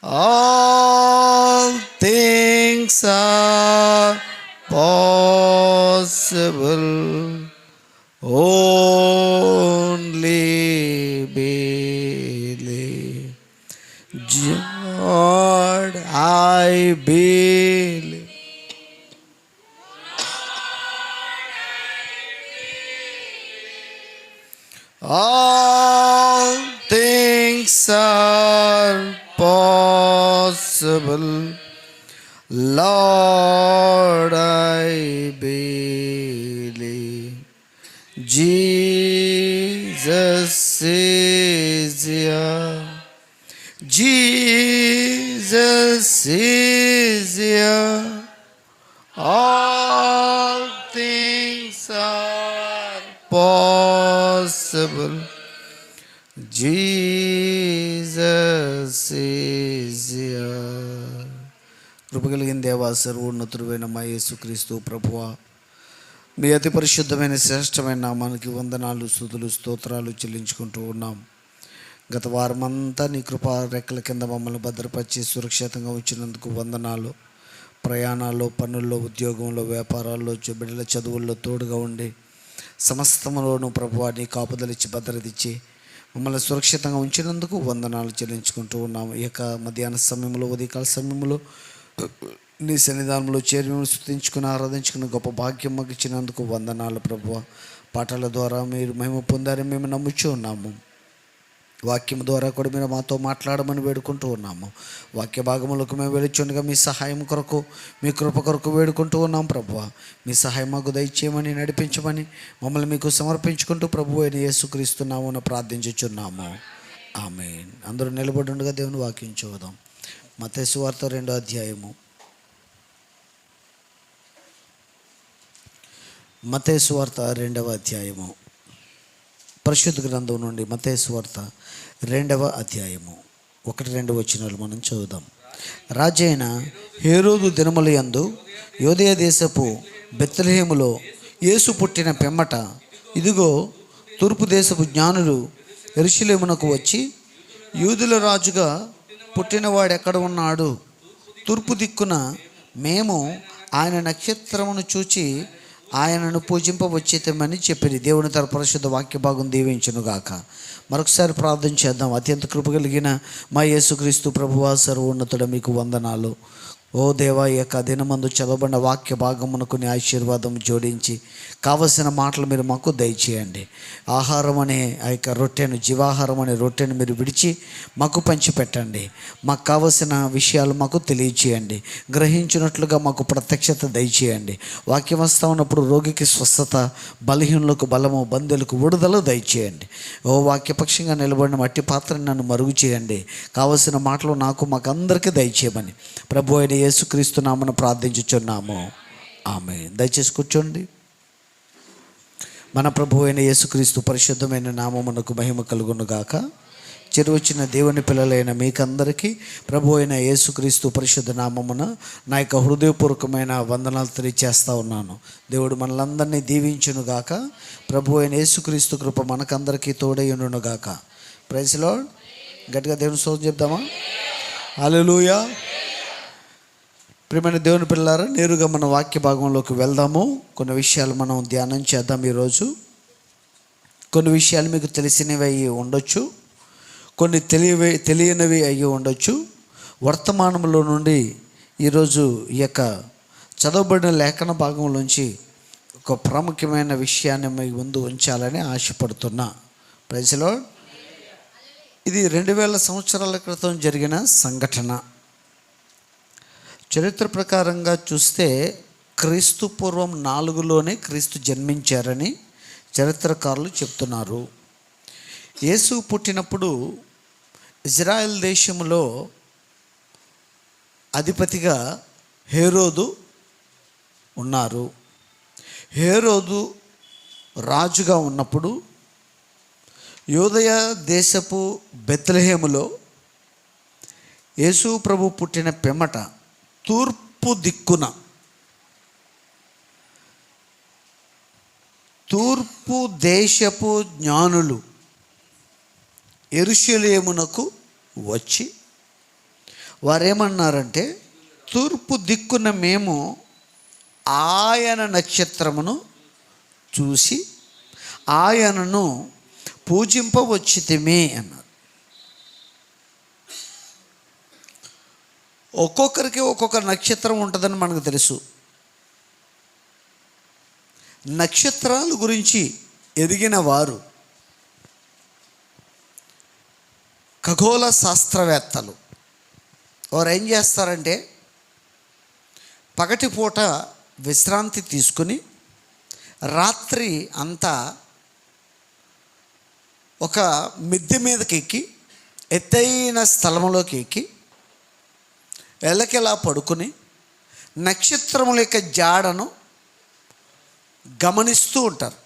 All things are possible. Only believe. Lord, I believe. All things are possible. Lord, I believe. Jesus is here. Jesus is here. All things are possible. Jesus is here. కృప కలిగిన దేవా, సర్వోన్నతుడైన మా యేసుక్రీస్తు ప్రభువా, మీ అతి పరిశుద్ధమైన శ్రేష్టమైన నామానికి వందనాలు, స్తుతులు, స్తోత్రాలు చెల్లించుకుంటూ ఉన్నాం. గత వారమంతా నీ కృపా రెక్కల కింద మమ్మల్ని భద్రపరిచి సురక్షితంగా ఉంచినందుకు వందనాలు. ప్రయాణాల్లో, పనుల్లో, ఉద్యోగంలో, వ్యాపారాల్లో, బిడ్డల చదువుల్లో తోడుగా ఉండి సమస్తములోనూ ప్రభువా నీ కాపుదలిచ్చి భద్రతిచ్చి మమ్మల్ని సురక్షితంగా ఉంచినందుకు వందనాలు చెల్లించుకుంటూ ఉన్నాము. ఈ యొక్క మధ్యాహ్న సమయంలో, ఉదయకాల సమయంలో నీ సన్నిధానంలో చేరి మేము స్తుతించుకుని ఆరాధించుకుని గొప్ప భాగ్యం మాకు ఇచ్చినందుకు వందనాలు ప్రభువా. పాటల ద్వారా మీరు మేము పొందారని మేము నమ్ముచూ ఉన్నాము. వాక్యం ద్వారా కూడా మీరు మాతో మాట్లాడమని వేడుకుంటూ ఉన్నాము. వాక్య భాగములకు మేము వెళుచుండగా మీ సహాయం కొరకు, మీ కృప కొరకు వేడుకుంటూ ఉన్నాం ప్రభువా. మీ సహాయం మాకు దయచేయమని, నడిపించమని మమ్మల్ని మీకు సమర్పించుకుంటూ ప్రభువు అయిన యేసుక్రీస్తు నామమున ప్రార్థించుచున్నాము. ఆమేన్. అందరూ నిలబడి ఉండగా దేవుని వాక్యం చూద్దాం. మత్తయి సువార్త 2వ అధ్యాయము. మత్తయి సువార్త 2వ అధ్యాయము. పరిశుద్ధ గ్రంథం నుండి మత్తయి సువార్త 2వ అధ్యాయము 1-2 వచనాలు మనం చదువుదాం. రాజైన హేరోదు దినముల యందు యూదయ దేశపు బెత్లెహేములో యేసు పుట్టిన పిమ్మట, ఇదిగో తూర్పు దేశపు జ్ఞానులు యెరూషలేమునకు వచ్చి, యూదుల రాజుగా పుట్టినవాడు ఎక్కడ ఉన్నాడు? తూర్పు దిక్కున మేము ఆయన నక్షత్రమును చూచి ఆయనను పూజింపవచ్చేతమని చెప్పిరి. దేవుని తన పరిశుద్ధ వాక్య భాగం దీవించునుగాక. మరొకసారి ప్రార్థన చేద్దాం. అత్యంత కృప కలిగిన మా యేసుక్రీస్తు ప్రభువా, సర్వోన్నతుడ మీకు వందనాలు. ఓ దేవా, ఈ యొక్క దినమందు చదవబడిన వాక్య భాగమునకు నీ ఆశీర్వాదం జోడించి కావలసిన మాటలు మీరు మాకు దయచేయండి. ఆహారం అనే ఆ యొక్క రొట్టెను, జీవాహారం అనే రొట్టెను మీరు విడిచి మాకు పంచిపెట్టండి. మాకు కావలసిన విషయాలు మాకు తెలియచేయండి. గ్రహించినట్లుగా మాకు ప్రత్యక్షత దయచేయండి. వాక్యం వస్తూ ఉన్నప్పుడు రోగికి స్వస్థత, బలహీనులకు బలము, బంధువులకు విడుదల దయచేయండి. ఓ వాక్యపక్షంగా నిలబడిన మట్టి పాత్రను నన్ను మరుగు చేయండి. కావలసిన మాటలు నాకు, మాకందరికీ దయచేయమని ప్రభు అయిన యేసుక్రీస్తు నామమున ప్రార్థించుచున్నాము. ఆమేన్. దయచేసి కూర్చోండి. మన ప్రభు అయిన యేసుక్రీస్తు పరిశుద్ధమైన నామమునకు మహిమ కలుగునుగాక. చెరువచ్చిన దేవుని పిల్లలైన మీకందరికీ ప్రభు అయిన యేసుక్రీస్తు పరిశుద్ధ నామమున నా యొక్క హృదయపూర్వకమైన వందనాలు తెలియచేస్తూ ఉన్నాను. దేవుడు మనలందరినీ దీవించునుగాక. ప్రభు అయిన యేసుక్రీస్తు కృప మనకందరికీ తోడైయునుగాక. Praise Lord. గట్టిగా దేవుని స్తోత్రం చెప్దామా? హల్లెలూయా. ప్రియమైన దేవుని పిల్లారా, నేరుగా మన వాక్య భాగంలోకి వెళ్దాము. కొన్ని విషయాలు మనం ధ్యానం చేద్దాం ఈరోజు. కొన్ని విషయాలు మీకు తెలిసినవి అయ్యి ఉండొచ్చు, కొన్ని తెలియనివి అయ్యి ఉండొచ్చు. వర్తమానంలో నుండి ఈరోజు ఈ యొక్క చదవబడిన లేఖన భాగంలోంచి ఒక ప్రాముఖ్యమైన విషయాన్ని మీ ముందు ఉంచాలని ఆశపడుతున్నా. Praise lord. ఇది 2000 సంవత్సరాల క్రితం జరిగిన సంఘటన. చరిత్ర ప్రకారంగా చూస్తే క్రీస్తు పూర్వం 4లోనే క్రీస్తు జన్మించారని చరిత్రకారులు చెప్తున్నారు. యేసు పుట్టినప్పుడు ఇజ్రాయెల్ దేశంలో అధిపతిగా హేరోదు ఉన్నారు. హేరోదు రాజుగా ఉన్నప్పుడు యూదయ దేశపు బెత్లెహేములో యేసు ప్రభు పుట్టిన పిమ్మట తూర్పు దిక్కున, తూర్పు దేశపు జ్ఞానులు యెరూషలేమునకు వచ్చి వారేమన్నారంటే, తూర్పు దిక్కున మేము ఆయన నక్షత్రమును చూసి ఆయనను పూజింపవచ్చితిమి అన్నారు. ఒక్కొక్కరికి ఒక్కొక్క నక్షత్రం ఉంటుందని మనకు తెలుసు. నక్షత్రాల గురించి ఎదిగిన వారు ఖగోళ శాస్త్రవేత్తలు వారు ఏం చేస్తారంటే, పగటిపూట విశ్రాంతి తీసుకుని రాత్రి అంతా ఒక మిద్దె మీదకి ఎక్కి ఎత్తైన స్థలంలోకి ఎక్కి ఎలకెలా పడుకుని నక్షత్రముల యొక్క జాడను గమనిస్తూ ఉంటారు.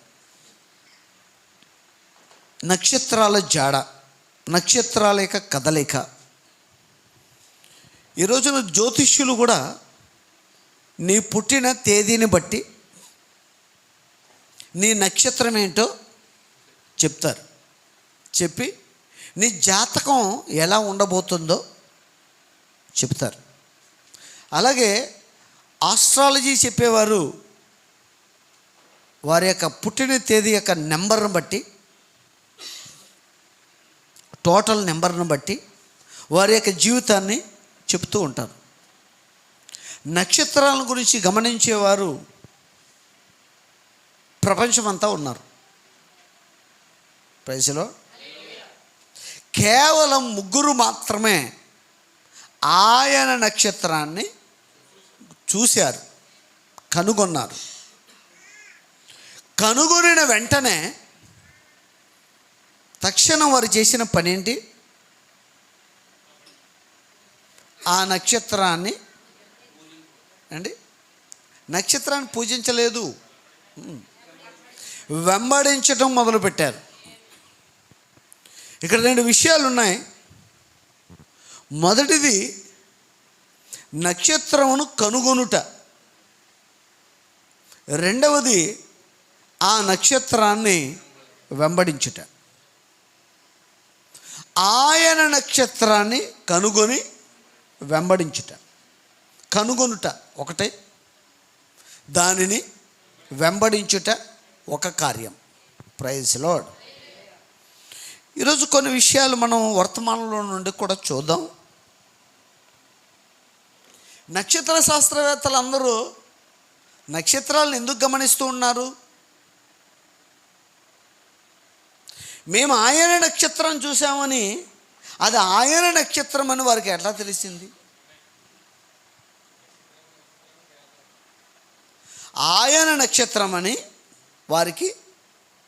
నక్షత్రాల జాడ, నక్షత్రాల యొక్క కదలిక. ఈ రోజున జ్యోతిష్యులు కూడా నీ పుట్టిన తేదీని బట్టి నీ నక్షత్రం ఏంటో చెప్తారు. చెప్పి నీ జాతకం ఎలా ఉండబోతుందో చెప్తారు. అలాగే ఆస్ట్రాలజీ చెప్పేవారు వారి యొక్క పుట్టిన తేదీ యొక్క నెంబర్ను బట్టి, టోటల్ నెంబర్ను బట్టి వారి యొక్క జీవితాన్ని చెప్తూ ఉంటారు. నక్షత్రాల గురించి గమనించేవారు ప్రపంచమంతా ఉన్నారు. ప్రైజ్లో కేవలం 3 మాత్రమే ఆయన నక్షత్రాన్ని చూశారు, కనుగొన్నారు. కనుగొనిన వెంటనే తక్షణం వారు చేసిన పని ఏంటి? ఆ నక్షత్రాన్ని నక్షత్రాన్ని పూజించలేదు, వెంబడించటం మొదలుపెట్టారు. ఇక్కడ 2 విషయాలు ఉన్నాయి. మొదటిది నక్షత్రమును కనుగొనుట, రెండవది ఆ నక్షత్రాన్ని వెంబడించుట. ఆయన నక్షత్రాన్ని కనుగొని వెంబడించుట. కనుగొనుట ఒకటే, దానిని వెంబడించుట ఒక కార్యం. Praise Lord. ఈరోజు కొన్ని విషయాలు మనం వర్తమానంలో నుండి కూడా చూద్దాం. నక్షత్ర శాస్త్రవేత్తలు అందరూ నక్షత్రాలను ఎందుకు గమనిస్తూ ఉన్నారు? మేము ఆయన నక్షత్రం చూసామని, అది ఆయన నక్షత్రం అని వారికి ఎట్లా తెలిసింది? ఆయన నక్షత్రం అని వారికి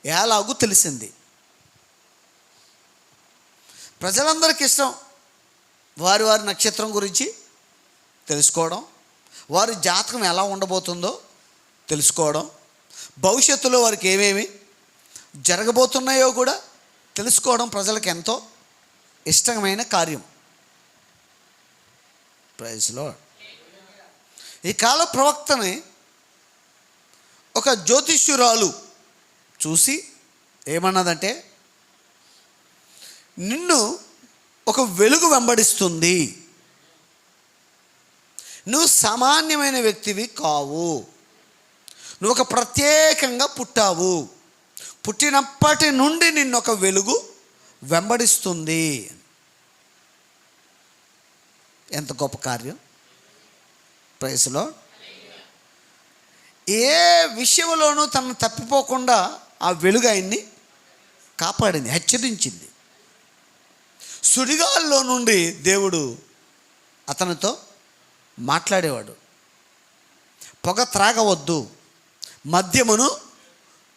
ఎలాగూ తెలిసింది? ప్రజలందరికీ ఇష్టం వారి వారి నక్షత్రం గురించి తెలుసుకోవడం, వారి జాతకం ఎలా ఉండబోతుందో తెలుసుకోవడం, భవిష్యత్తులో వారికి ఏమేమి జరగబోతున్నాయో కూడా తెలుసుకోవడం ప్రజలకు ఎంతో ఇష్టమైన కార్యం. Praise lord. ఈ కాల ప్రవక్తని ఒక జ్యోతిష్యురాలు చూసి ఏమన్నదంటే, నిన్ను ఒక వెలుగు వెంబడిస్తుంది, నువ్వు సామాన్యమైన వ్యక్తివి కావు, నువ్వు ఒక ప్రత్యేకంగా పుట్టావు, పుట్టినప్పటి నుండి నిన్ను ఒక వెలుగు వెంబడిస్తుంది. ఎంత గొప్ప కార్యం. Praise lord. ఏ విషయంలోనూ తనను తప్పిపోకుండా ఆ వెలుగు ఆయన్ని కాపాడింది, హెచ్చరించింది. సుడిగాల్లో నుండి దేవుడు అతనితో మాట్లాడేవాడు. పొగ త్రాగవద్దు, మద్యమును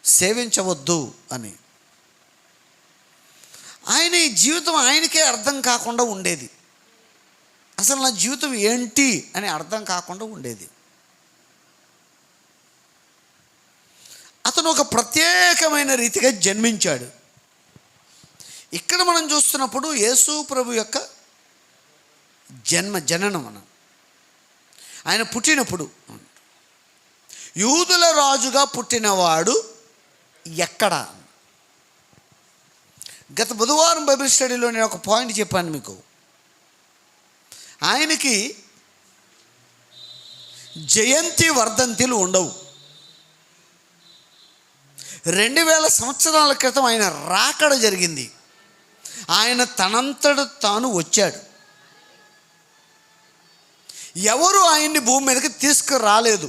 సేవించవద్దు అని. ఆయన ఈ జీవితం ఆయనకే అర్థం కాకుండా ఉండేది. అసలు నా జీవితం ఏంటి అని అర్థం కాకుండా ఉండేది. అతను ఒక ప్రత్యేకమైన రీతిగా జన్మించాడు. ఇక్కడ మనం చూస్తున్నప్పుడు యేసు ప్రభు యొక్క జననం మనం, ఆయన పుట్టినప్పుడు యూదుల రాజుగా పుట్టినవాడు ఎక్కడ? గత బుధవారం బైబిల్ స్టడీలో నేను ఒక పాయింట్ చెప్పాను మీకు. ఆయనకి జయంతి వర్ధంతిలు ఉండవు. 2000 సంవత్సరాల క్రితం ఆయన రాకడ జరిగింది. ఆయన తనంతట తాను వచ్చాడు. ఎవరు ఆయన్ని భూమి మీదకి తీసుకురాలేదు.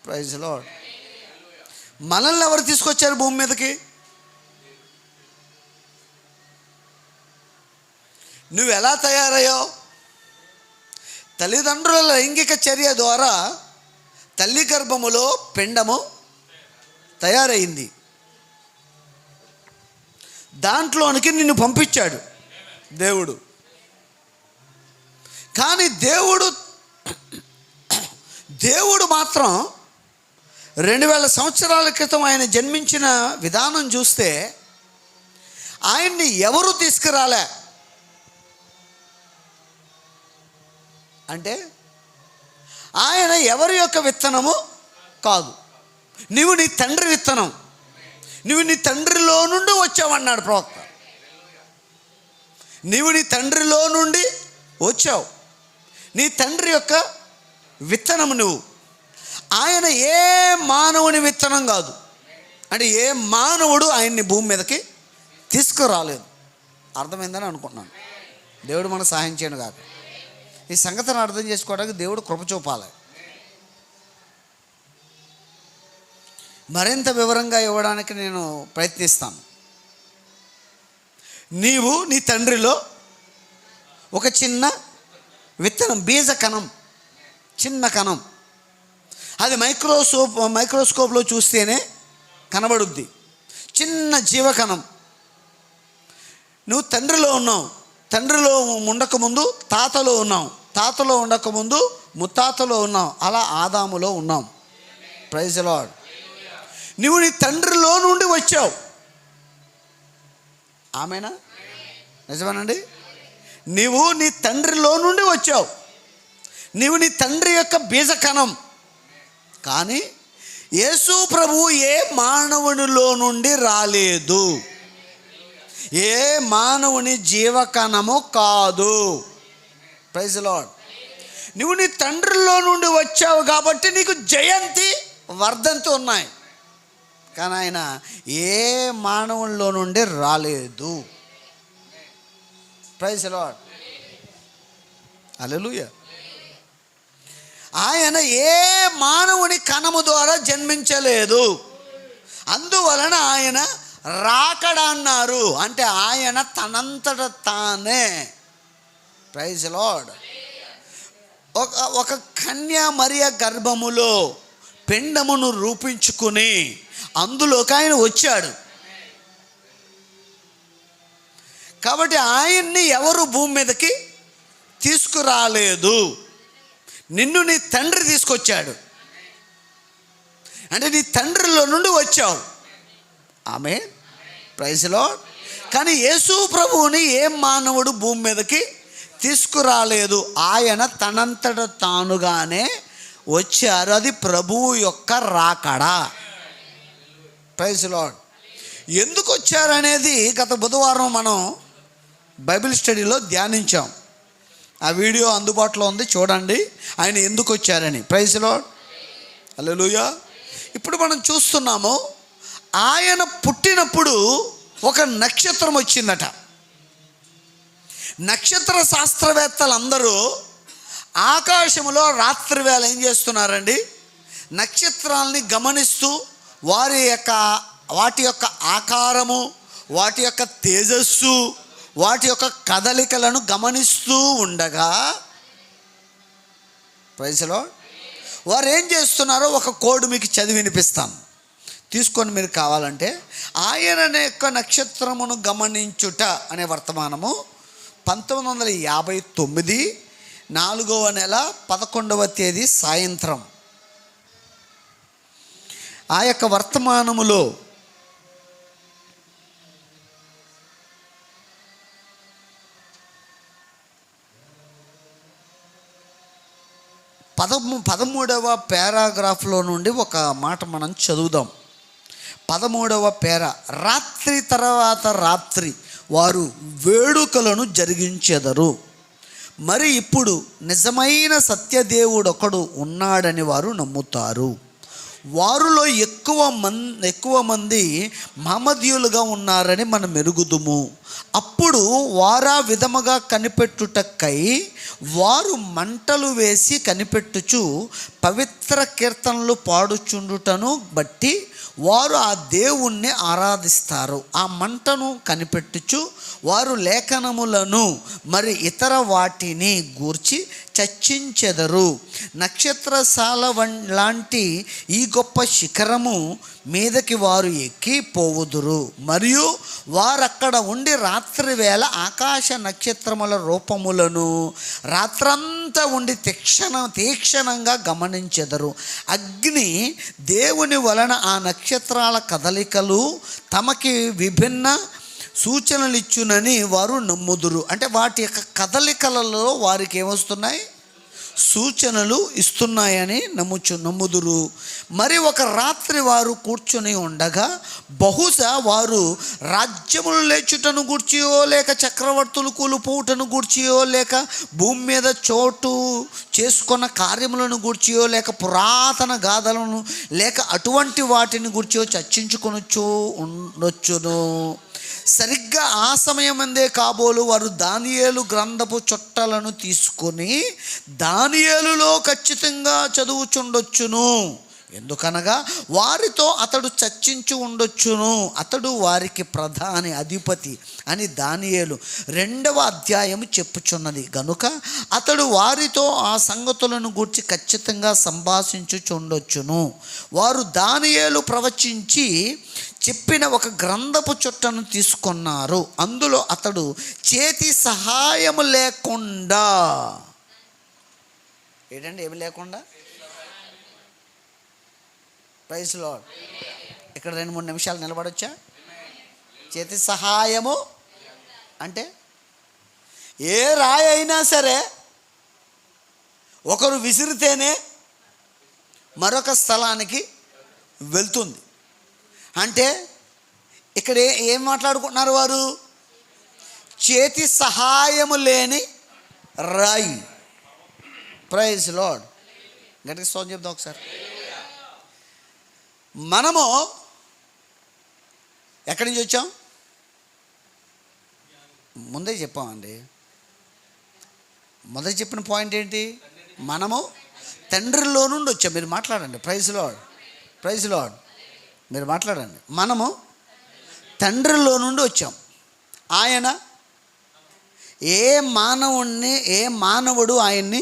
Praise Lord. మనల్ని ఎవరు తీసుకొచ్చారు భూమి మీదకి? నువ్వు ఎలా తయారయ్యావు? తల్లిదండ్రుల లైంగిక చర్య ద్వారా తల్లి గర్భములో పిండము తయారైంది. దాంట్లోనికి నిన్ను పంపించాడు దేవుడు. కానీ దేవుడు మాత్రం 2000 సంవత్సరాల క్రితం ఆయన జన్మించిన విధానం చూస్తే ఆయన్ని ఎవరు తీసుకురాలే. అంటే ఆయన ఎవరి యొక్క విత్తనము కాదు. నువ్వు నీ తండ్రి విత్తనం. నువ్వు నీ తండ్రిలో నుండి వచ్చావన్నాడు ప్రవక్త. నీవు నీ తండ్రిలో నుండి వచ్చావు. నీ తండ్రి యొక్క విత్తనము నువ్వు. ఆయన ఏ మానవుని విత్తనం కాదు. అంటే ఏ మానవుడు ఆయన్ని భూమి మీదకి తీసుకురాలేదు. అర్థమైందని అనుకుంటున్నాను. దేవుడు మనకు సహాయం చేయను కాక. ఈ సంగతిని అర్థం చేసుకోవడానికి దేవుడు కృప చూపాలి. మరింత వివరంగా ఇవ్వడానికి నేను ప్రయత్నిస్తాను. నీవు నీ తండ్రిలో ఒక చిన్న విత్తనం, బీజ కణం, చిన్న కణం. అది మైక్రోస్కోప్లో చూస్తేనే కనబడుద్ది. చిన్న జీవకణం. నువ్వు తండ్రిలో ఉన్నావు. తండ్రిలో ఉండకముందు తాతలో ఉన్నాం. తాతలో ఉండకముందు ముత్తాతలో ఉన్నాం. అలా ఆదాములో ఉన్నాం. Praise the Lord. నువ్వు నీ తండ్రిలో నుండి వచ్చావు. ఆమేనా? నిజమేనండి. నీవు నీ తండ్రిలో నుండి వచ్చావు. నీవు నీ తండ్రి యొక్క బీజకణం. కానీ యేసు ప్రభువు ఏ మానవునిలో నుండి రాలేదు. ఏ మానవుని జీవకణము కాదు. Praise the Lord. నువ్వు నీ తండ్రిలో నుండి వచ్చావు కాబట్టి నీకు జయంతి వర్ధంతి ఉన్నాయి. కానీ ఆయన ఏ మానవుల్లో నుండి రాలేదు. Praise the lord. హల్లెలూయా. ఆయన ఏ మానవుని కణము ద్వారా జన్మించలేదు. అందువలన ఆయన రాకడ అన్నారు. అంటే ఆయన తనంతట తానే. Praise the Lord. ఒక కన్య మరియ గర్భములో పిండమును రూపించుకుని అందులోకి ఆయన వచ్చాడు. కాబట్టి ఆయన్ని ఎవరు భూమి మీదకి తీసుకురాలేదు. నిన్ను నీ తండ్రి తీసుకొచ్చాడు. అంటే నీ తండ్రిలో నుండి వచ్చావు. ఆమేన్. Praise the lord. కానీ యేసు ప్రభువుని ఏ మానవుడు భూమి మీదకి తీసుకురాలేదు. ఆయన తనంతట తానుగానే వచ్చారు. అది ప్రభువు యొక్క రాకడ. Praise the Lord. ఎందుకు వచ్చారనేది గత బుధవారం మనం బైబిల్ స్టడీలో ధ్యానించాం. ఆ వీడియో అందుబాటులో ఉంది, చూడండి. ఆయన ఎందుకు వచ్చారని. Praise the lord. హల్లెలూయా. ఇప్పుడు మనం చూస్తున్నాము, ఆయన పుట్టినప్పుడు ఒక నక్షత్రం వచ్చిందట. నక్షత్ర శాస్త్రవేత్తలందరూ ఆకాశంలో రాత్రి వేళ ఏం చేస్తున్నారండి? నక్షత్రాలని గమనిస్తూ వాటి యొక్క ఆకారము, వాటి యొక్క తేజస్సు, వాటి యొక్క కదలికలను గమనిస్తూ ఉండగా, ప్రైజ్ ది లార్డ్, వారు ఏం చేస్తున్నారో ఒక కోడ్ మీకు చదివి వినిపిస్తాను, తీసుకొని మీరు కావాలంటే. ఆయన యొక్క నక్షత్రమును గమనించుట అనే వర్తమానము 1959 4వ నెల 11వ తేదీ సాయంత్రం. ఆ యొక్క వర్తమానములో పదమూడవ పారాగ్రాఫ్లో నుండి ఒక మాట మనం చదువుదాం. 13వ పేరా. రాత్రి తర్వాత రాత్రి వారు వేడుకలను జరిగించెదరు. మరి ఇప్పుడు నిజమైన సత్యదేవుడొకడు ఉన్నాడని వారు నమ్ముతారు. వారిలో ఎక్కువ మంది మహమ్మదీయులుగా ఉన్నారని మనం ఎరుగుదుము. అప్పుడు వారా విధముగా కనిపెట్టుటకై వారు మంటలు వేసి కనిపెట్టుచు పవిత్ర కీర్తనలు పాడుచుండుటను బట్టి వారు ఆ దేవుణ్ణి ఆరాధిస్తారు. ఆ మంటను కనిపెట్టుచు వారు లేఖనములను మరి ఇతర వాటిని గూర్చి చర్చించెదరు. నక్షత్రశాల లాంటి ఈ గొప్ప శిఖరము మీదకి వారు ఎక్కి పోవుదురు. మరియు వారక్కడ ఉండి రాత్రి వేళ ఆకాశ నక్షత్రముల రూపములను రాత్రంతా ఉండి తీక్షణంగా గమనించెదరు. అగ్ని దేవుని వలన ఆ నక్షత్రాల కదలికలు తమకి విభిన్న సూచనలు ఇచ్చునని వారు నమ్ముదురు. అంటే వాటి యొక్క కదలికలలో వారికి ఏమొస్తున్నాయి? సూచనలు ఇస్తున్నాయని నమ్ముదురు. మరి ఒక రాత్రి వారు కూర్చొని ఉండగా బహుశా వారు రాజ్యములు లేచుటను గూర్చియో, లేక చక్రవర్తులు కూలిపోవుటను గూర్చియో, లేక భూమి మీద చోటు చేసుకున్న కార్యములను గూర్చియో, లేక పురాతన గాథలను, లేక అటువంటి వాటిని గూర్చియో చర్చించుకొనొచ్చు ఉండొచ్చును. సరిగ్గా ఆ సమయమందే కాబోలు వారు దానియేలు గ్రంథపు చుట్టలను తీసుకొని దానియేలులో ఖచ్చితంగా చదువుచుండొచ్చును. ఎందుకనగా వారితో అతడు చర్చించి ఉండొచ్చును. అతడు వారికి ప్రధాని అధిపతి అని దానియేలు 2వ అధ్యాయము చెప్పుచున్నది. గనుక అతడు వారితో ఆ సంగతులను గూర్చి ఖచ్చితంగా సంభాషించుచుండొచ్చును. వారు దానియేలు ప్రవచించి చెప్పిన ఒక గ్రంథపు చుట్టను తీసుకున్నారు. అందులో అతడు చేతి సహాయము లేకుండా, ఏంటంటే ఏమి లేకుండా, ప్రైజ్ లార్డ్, ఇక్కడ 2-3 నిమిషాలు నిలబడొచ్చా? చేతి సహాయము అంటే ఏ రాయి అయినా సరే ఒకరు విసిరితేనే మరొక స్థలానికి వెళ్తుంది. అంటే ఇక్కడ ఏం మాట్లాడుకుంటున్నారు వారు? చేతి సహాయము లేని రాయి. ప్రైజ్ లార్డ్, గట్టిగా స్తోత్రం చెప్దాం ఒకసారి. మనము ఎక్కడి నుంచి వచ్చాం? ముందే చెప్పామండి. మొదటి చెప్పిన పాయింట్ ఏంటి? మనము తండ్రిలో నుండి వచ్చాం. మీరు మాట్లాడండి. ప్రైజ్ లార్డ్, ప్రైజ్ లార్డ్, మీరు మాట్లాడండి. మనము తండ్రిలో నుండి వచ్చాం. ఆయన ఏ మానవుడు ఆయన్ని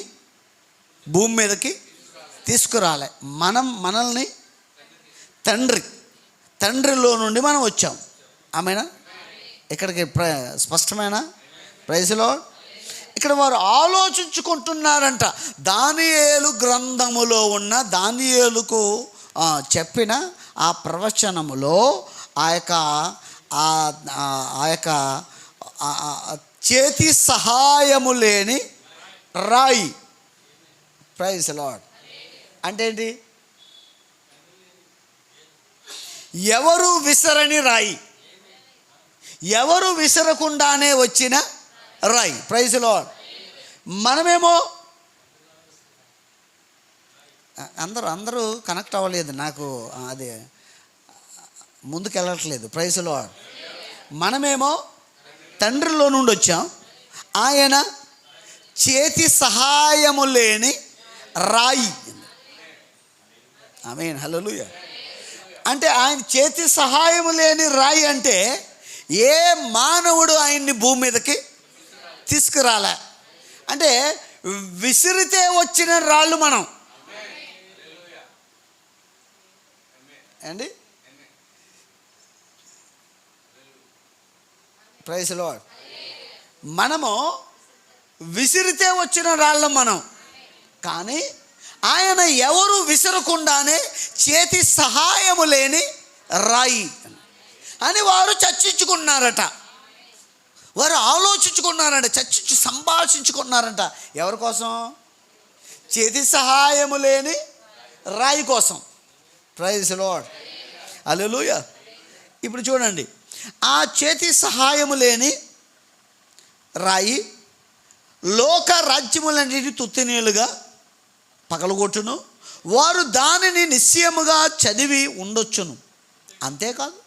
భూమి మీదకి తీసుకురాలే. మనల్ని తండ్రిలో నుండి మనం వచ్చాం. ఆమెనా? ఇక్కడికి స్పష్టమైన ప్రైజ్ లార్డ్. ఇక్కడ వారు ఆలోచించుకుంటున్నారంట. దానియేలు గ్రంథములో ఉన్న దానియేలుకు చెప్పిన ఆ ప్రవచనములో ఆ యొక్క చేతి సహాయము లేని రాయి. ప్రైజ్ లార్డ్ అంటే ఏంటి? ఎవరు విసరని రాయి, ఎవరు విసరకుండానే వచ్చిన రాయి. Praise Lord. మనమేమో అందరూ కనెక్ట్ అవ్వలేదు. నాకు అది ముందుకు వెళ్ళట్లేదు. Praise Lord. మనమేమో తండ్రిలో నుండి వచ్చాం. ఆయన చేతి సహాయము లేని రాయి. ఆమేన్, హల్లెలూయా. అంటే ఆయన చేతి సహాయము లేని రాయి అంటే ఏ మానవుడు ఆయన్ని భూమి మీదకి తీసుకురాలే. అంటే విసిరితే వచ్చిన రాళ్ళు మనం అండి. Praise Lord. మనము విసిరితే వచ్చిన రాళ్ళం మనం. కానీ ఆయన ఎవరు విసరకుండానే చేతి సహాయము లేని రాయి అని వారు చర్చించుకున్నారట. వారు ఆలోచించుకున్నారంట, సంభాషించుకున్నారంట. ఎవరి కోసం? చేతి సహాయము లేని రాయి కోసం. Praise lord, hallelujah. ఇప్పుడు చూడండి, ఆ చేతి సహాయము లేని రాయి లోక రాజ్యములన్నిటి తుత్తినీలుగా పగలగొట్టును, వారు దానిని నిశ్చయముగా చదివి ఉండొచ్చును. అంతేకాదు,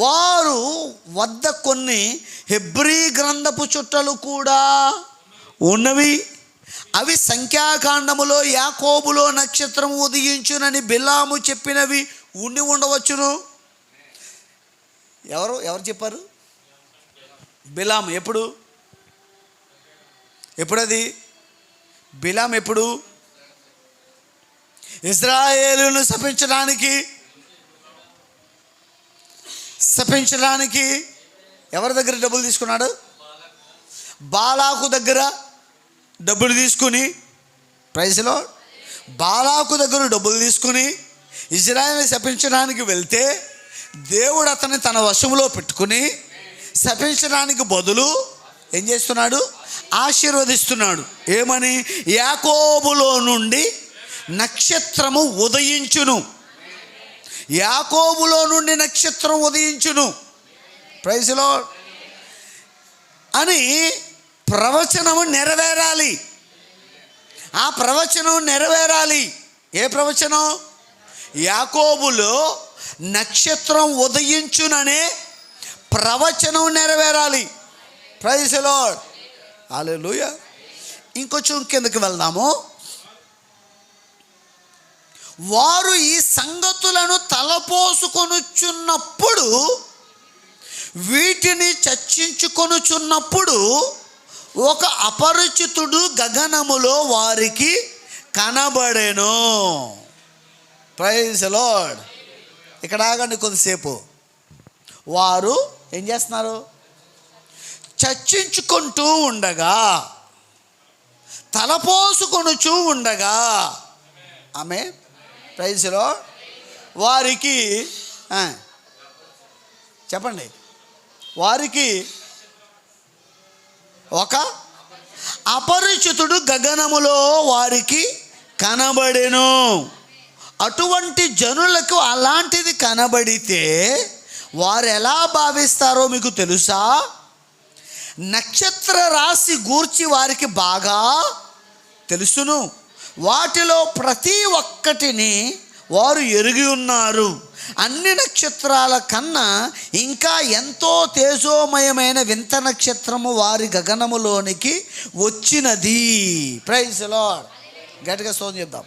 వారు వద్ద కొన్ని హెబ్రీ గ్రంథపు చుట్టలు కూడా ఉన్నవి. అవి సంఖ్యాకాండములో యాకోబులో నక్షత్రం ఉదయించునని బిలాము చెప్పినవి ఉండి ఉండవచ్చును. ఎవరు చెప్పారు? బిలాము. ఎప్పుడది? బిలాం ఎప్పుడు? ఇశ్రాయేలును శపించడానికి ఎవరి దగ్గర డబ్బులు తీసుకున్నాడు? బాలాకు దగ్గర డబ్బులు తీసుకుని, ప్రైజ్లో, బాలాకు దగ్గర డబ్బులు తీసుకుని ఇశ్రాయేలును శపించడానికి వెళ్తే దేవుడు అతన్ని తన వశంలో పెట్టుకుని శపించడానికి బదులు ఏం చేస్తున్నాడు? ఆశీర్వదిస్తున్నాడు. ఏమని? యాకోబులో నుండి నక్షత్రము ఉదయించును. యాకోబులో నుండి నక్షత్రం ఉదయించును. ప్రైజ్ లార్డ్ అని ప్రవచనము నెరవేరాలి. ఆ ప్రవచనం నెరవేరాలి. ఏ ప్రవచనం? యాకోబులో నక్షత్రం ఉదయించుననే ప్రవచనం నెరవేరాలి. Praise lord, hallelujah. ఇంకొంచెం కిందకి వెళ్దాము. వారు ఈ సంగతులను తలపోసుకొనుచున్నప్పుడు, వీటిని చర్చించుకొనుచున్నప్పుడు ఒక అపరిచితుడు గగనములో వారికి కనబడెను. Praise lord. ఇక్కడ ఆగండి కొద్దిసేపు. వారు ఏం చేస్తున్నారు? చర్చించుకుంటూ ఉండగా, తలపోసుకొనుచూ ఉండగా, ఆమె ప్రైజ్లో వారికి చెప్పండి, వారికి ఒక అపరిచితుడు గగనములో వారికి కనబడెను. అటువంటి జనులకు అలాంటిది కనబడితే వారు ఎలా భావిస్తారో మీకు తెలుసా? నక్షత్ర రాశి గూర్చి వారికి బాగా తెలుసును. వాటిలో ప్రతి ఒక్కటిని వారు ఎరిగి ఉన్నారు. అన్ని నక్షత్రాల కన్నా ఇంకా ఎంతో తేజోమయమైన వింత నక్షత్రము వారి గగనములోనికి వచ్చినది. Praise Lord. గట్టిగా స్తోత్రం చెప్దాం.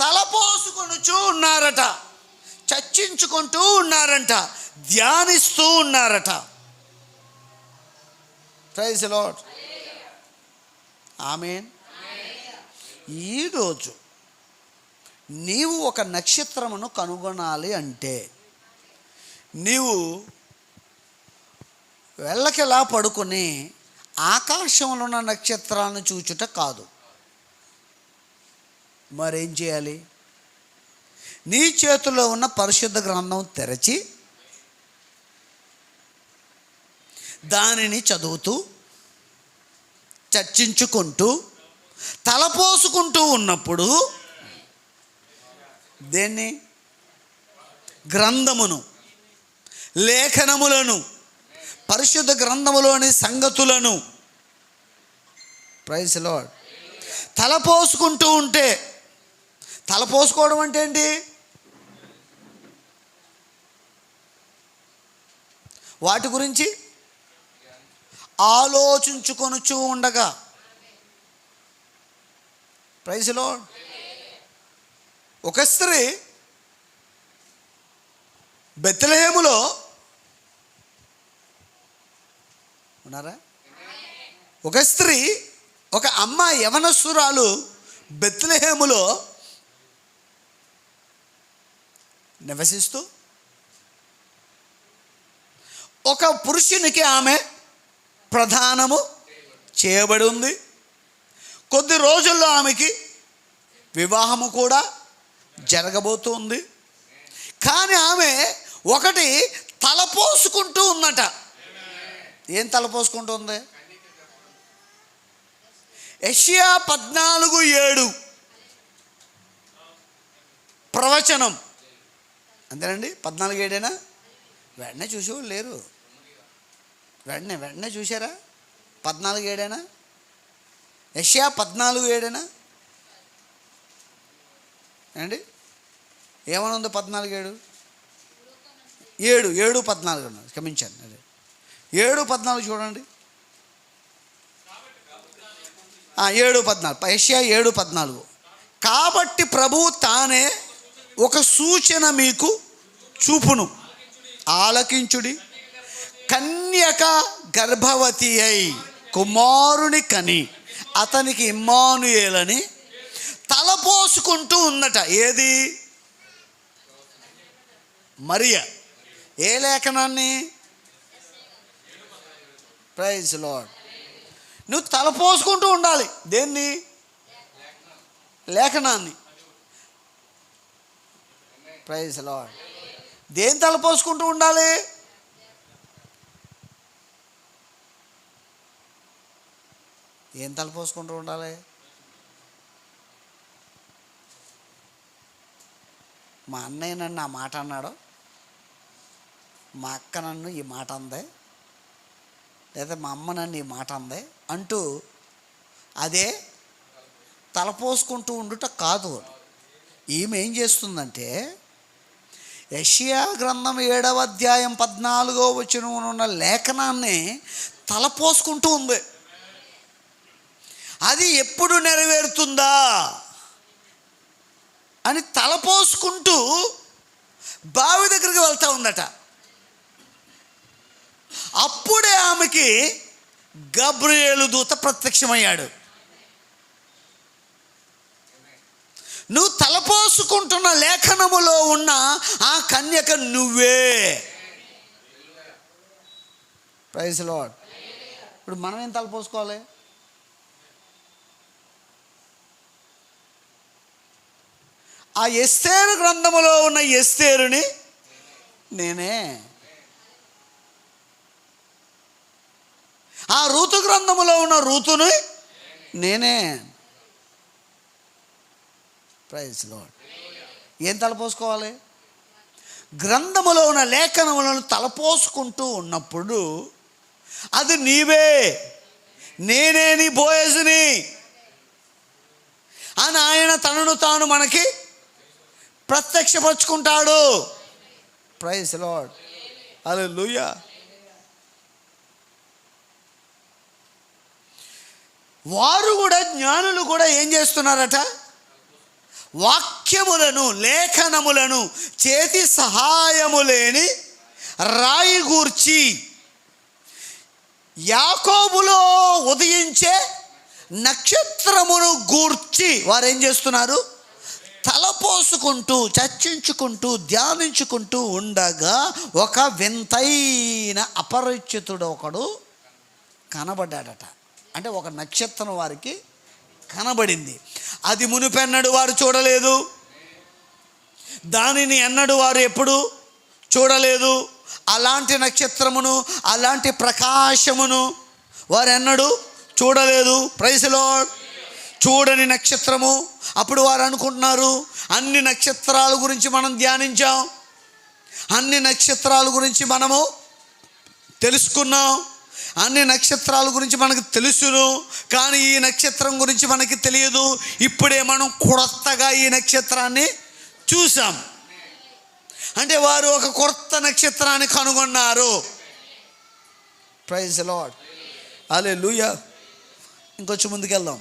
తలపోసుకొనుచూ ఉన్నారట, చర్చించుకుంటూ ఉన్నారంట, ధ్యానిస్తూ ఉన్నారట. ప్రైజ్ లార్డ్, ఆమేన్. ఈరోజు నీవు ఒక నక్షత్రమును కనుగొనాలి అంటే నీవు వెళ్ళకెలా పడుకొని ఆకాశంలో ఉన్న నక్షత్రాలను చూచుట కాదు. మరేం చేయాలి? నీ చేతిలో ఉన్న పరిశుద్ధ గ్రంథం తెరచి దానిని చదువుతూ, చర్చించుకుంటూ, తలపోసుకుంటూ ఉన్నప్పుడు దేన్ని? గ్రంథమును, లేఖనములను, పరిశుద్ధ గ్రంథములోని సంగతులను. Praise lord. తలపోసుకుంటూ ఉంటే, తలపోసుకోవడం అంటే ఏంటి? వాటి గురించి ఆలోచించుకొనుచూ ఉండగా. Praise Lord. ఒక స్త్రీ బెత్లెహేములో ఉన్నారా? ఒక స్త్రీ, ఒక అమ్మ యవనస్తురాలు బెత్లెహేములో నివసిస్తూ ఒక పురుషునికి ఆమె ప్రధానము చేయబడి ఉంది. కొద్ది రోజుల్లో ఆమెకి వివాహము కూడా జరగబోతుంది. కానీ ఆమె ఒకటి తలపోసుకుంటూ ఉందట. ఏం తలపోసుకుంటుంది? యెషయా 14:7 ప్రవచనం. అంతేనండి, 14:7. వెంటనే చూసేవాళ్ళు లేరు. వెంటనే చూసారా? 14:7 యెషయా 14:7 ఏంటి ఏమనుంది? 14:7 7:14 క్షమించాను. అదే 7:14 చూడండి. 7:14 యెషయా 7:14. కాబట్టి ప్రభువు తానే ఒక సూచన మీకు చూపును, ఆలకించుడి. కన్యక గర్భవతి అయి కుమారుని కని అతనికి ఇమ్మానుయేలని తలపోసుకుంటూ ఉందట. ఏది? మరియ. ఏ లేఖనాన్ని? Praise lord. నువ్వు తలపోసుకుంటూ ఉండాలి. దేన్ని? లేఖనాన్ని. Praise lord. దేని తలపోసుకుంటూ ఉండాలి? ఏం తలపోసుకుంటూ ఉండాలి? మా అన్నయ్య నన్ను ఆ మాట అన్నాడు, మా అక్క నన్ను ఈ మాట అందే, లేదా మా అమ్మ నన్ను ఈ మాట అందే అంటూ అదే తలపోసుకుంటూ ఉండుట కాదు. ఈమె ఏం చేస్తుందంటే యెషయా గ్రంథం 7వ అధ్యాయం 14వ వచనంలో ఉన్న లేఖనాన్ని తలపోసుకుంటూ ఉంది. అది ఎప్పుడు నెరవేరుతుందా అని తలపోసుకుంటూ బావి దగ్గరికి వెళ్తూ ఉందట. అప్పుడే ఆమెకి గబ్రియేలు దూత ప్రత్యక్షమయ్యాడు. నువ్వు తలపోసుకుంటున్న లేఖనములో ఉన్న ఆ కన్యక నువ్వే. Praise Lord. ఇప్పుడు మనం ఏం తలపోసుకోవాలి? ఆ ఎస్తేరు గ్రంథములో ఉన్న ఎస్తేరుని నేనే. ఆ రూతు గ్రంథములో ఉన్న రూతుని నేనే. Praise Lord. ఏం తలపోసుకోవాలి? గ్రంథములో ఉన్న లేఖనములను తలపోసుకుంటూ ఉన్నప్పుడు అది నీవే, నేనే నీ బోయజుని అని ఆయన తనను తాను మనకి ప్రత్యక్షపరుచుకుంటాడు. Praise lord. హల్లెలూయా. వారు కూడా, జ్ఞానులు కూడా ఏం చేస్తున్నారట? వాక్యములను, లేఖనములను చేతి సహాయము లేని రాయి గూర్చి యాకోబులో ఉదయించే నక్షత్రమును గూర్చి వారు ఏం చేస్తున్నారు? తలపోసుకుంటూ, చర్చించుకుంటూ, ధ్యానించుకుంటూ ఉండగా ఒక వింతైన అపరిచితుడు ఒకడు కనబడ్డాడట. అంటే ఒక నక్షత్రం వారికి కనబడింది. అది మునుపెన్నడు వారు చూడలేదు, దానిని ఎన్నడు వారు ఎప్పుడు చూడలేదు. అలాంటి నక్షత్రమును, అలాంటి ప్రకాశమును వారు ఎన్నడూ చూడలేదు. Praise Lord. చూడని నక్షత్రము. అప్పుడు వారు అనుకుంటున్నారు, అన్ని నక్షత్రాల గురించి మనం ధ్యానించాం, అన్ని నక్షత్రాల గురించి మనము తెలుసుకున్నాం, అన్ని నక్షత్రాల గురించి మనకు తెలుసును, కానీ ఈ నక్షత్రం గురించి మనకి తెలియదు. ఇప్పుడే మనం కొత్తగా ఈ నక్షత్రాన్ని చూసాం. అంటే వారు ఒక కొత్త నక్షత్రాన్ని కనుగొన్నారు. Praise lord. హల్లెలూయా. ఇంకొంచెం ముందుకెళ్దాం.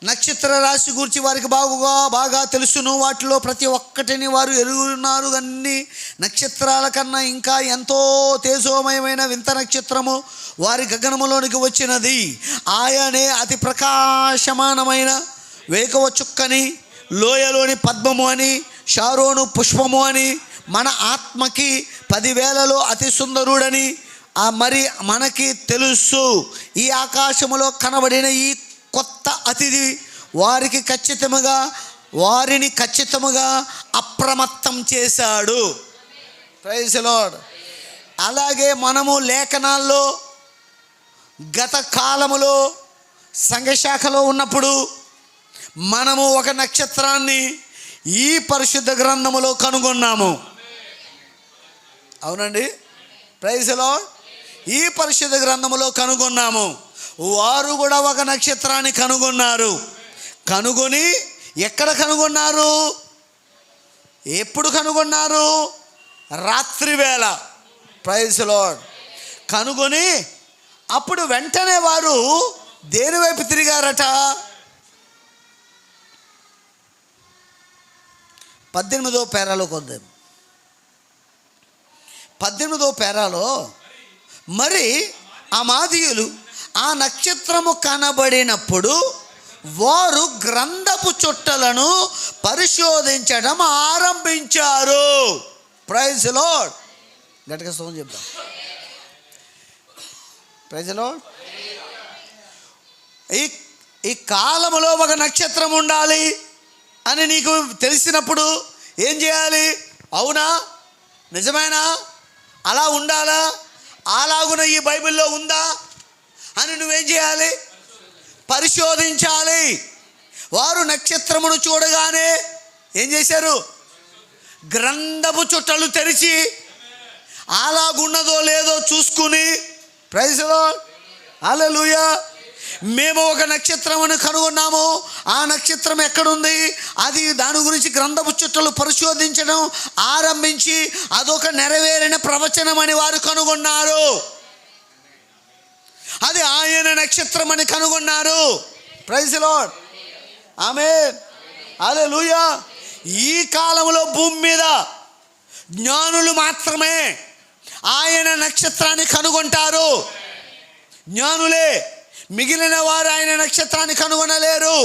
నక్షత్ర రాశి గురించి వారికి బాగా తెలుసును. వాటిలో ప్రతి ఒక్కటిని వారు ఎరుగున్నారు. అన్ని నక్షత్రాల కన్నా ఇంకా ఎంతో తేజోమయమైన వింత నక్షత్రము వారి గగనములోనికి వచ్చినది. ఆయనే అతి ప్రకాశమానమైన వేకువ చుక్కని, లోయలోని పద్మము అని, షారోను పుష్పము అని, మన ఆత్మకి 10,000లో అతి సుందరుడని మరి మనకి తెలుసు. ఈ ఆకాశములో కనబడిన ఈ కొత్త అతిథి వారిని ఖచ్చితముగా అప్రమత్తం చేశాడు. Praise Lord. అలాగే మనము లేఖనాల్లో గత కాలములో సంఘశాఖలో ఉన్నప్పుడు మనము ఒక నక్షత్రాన్ని ఈ పరిశుద్ధ గ్రంథములో కనుగొన్నాము. అవునండి, ప్రైజ్ ది లార్డ్. ఈ పరిశుద్ధ గ్రంథములో కనుగొన్నాము. వారు కూడా ఒక నక్షత్రాన్ని కనుగొన్నారు. కనుగొని ఎక్కడ కనుగొన్నారు? ఎప్పుడు కనుగొన్నారు? రాత్రి వేళ. Praise the Lord. కనుగొని అప్పుడు వెంటనే వారు దేని వైపు తిరిగారట? 18వ పేరాలో కొందాం. 18వ పేరాలో, మరి అమాదీయులు ఆ నక్షత్రము కనబడినప్పుడు వారు గ్రంథపు చుట్టలను పరిశోధించడం ఆరంభించారు. Praise the lord. గట్టిగా స్తోత్రం చెప్తాం. Praise the lord. ఈ కాలములో ఒక నక్షత్రం ఉండాలి అని నీకు తెలిసినప్పుడు ఏం చేయాలి? అవునా, నిజమేనా, అలా ఉండాలా, అలాగున ఈ బైబిల్లో ఉందా అని నువ్వేం చేయాలి? పరిశోధించాలి. వారు నక్షత్రమును చూడగానే ఏం చేశారు? గ్రంథపు చుట్టలు తెరిచి అలాగున్నదో లేదో చూసుకుని, ప్రైజ్ ది లార్డ్, హల్లెలూయా, మేము ఒక నక్షత్రమును కనుగొన్నాము, ఆ నక్షత్రం ఎక్కడుంది, అది దాని గురించి గ్రంథపు చుట్టలు పరిశోధించడం ఆరంభించి అదొక నెరవేరిన ప్రవచనం అని వారు కనుగొన్నారు. అది ఆయన నక్షత్రం అని కనుగొన్నారు. ప్రైజ్ ది లార్డ్, ఆమేన్, హల్లెలూయా. ఈ కాలంలో భూమి మీద జ్ఞానులు మాత్రమే ఆయన నక్షత్రాన్ని కనుగొంటారు. జ్ఞానులే, మిగిలిన వారు ఆయన నక్షత్రాన్ని కనుగొనలేరు.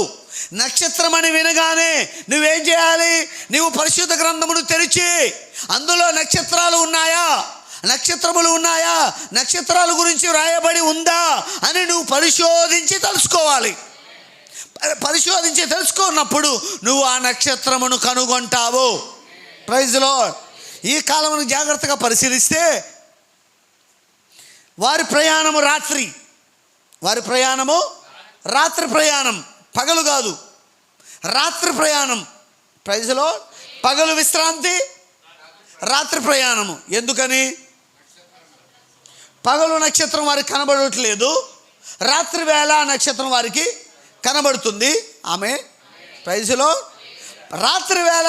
నక్షత్రం అని వినగానే నువ్వేం చేయాలి? నువ్వు పరిశుద్ధ గ్రంథమును తెరిచి అందులో నక్షత్రాలు ఉన్నాయా, నక్షత్రములు ఉన్నాయా, నక్షత్రాల గురించి వ్రాయబడి ఉందా అని నువ్వు పరిశోధించి తెలుసుకోవాలి. పరిశోధించి తెలుసుకున్నప్పుడు నువ్వు ఆ నక్షత్రమును కనుగొంటావు. Praise the lord. ఈ కాలమును జాగ్రత్తగా పరిశీలిస్తే వారి ప్రయాణము రాత్రి, వారి ప్రయాణము రాత్రి ప్రయాణం, పగలు కాదు, రాత్రి ప్రయాణం. Praise the Lord. పగలు విశ్రాంతి, రాత్రి ప్రయాణము. ఎందుకని? పగలు నక్షత్రం వారికి కనబడట్లేదు, రాత్రి వేళ నక్షత్రం వారికి కనబడుతుంది. ఆమె ప్రైజ్ ది లార్డ్. రాత్రి వేళ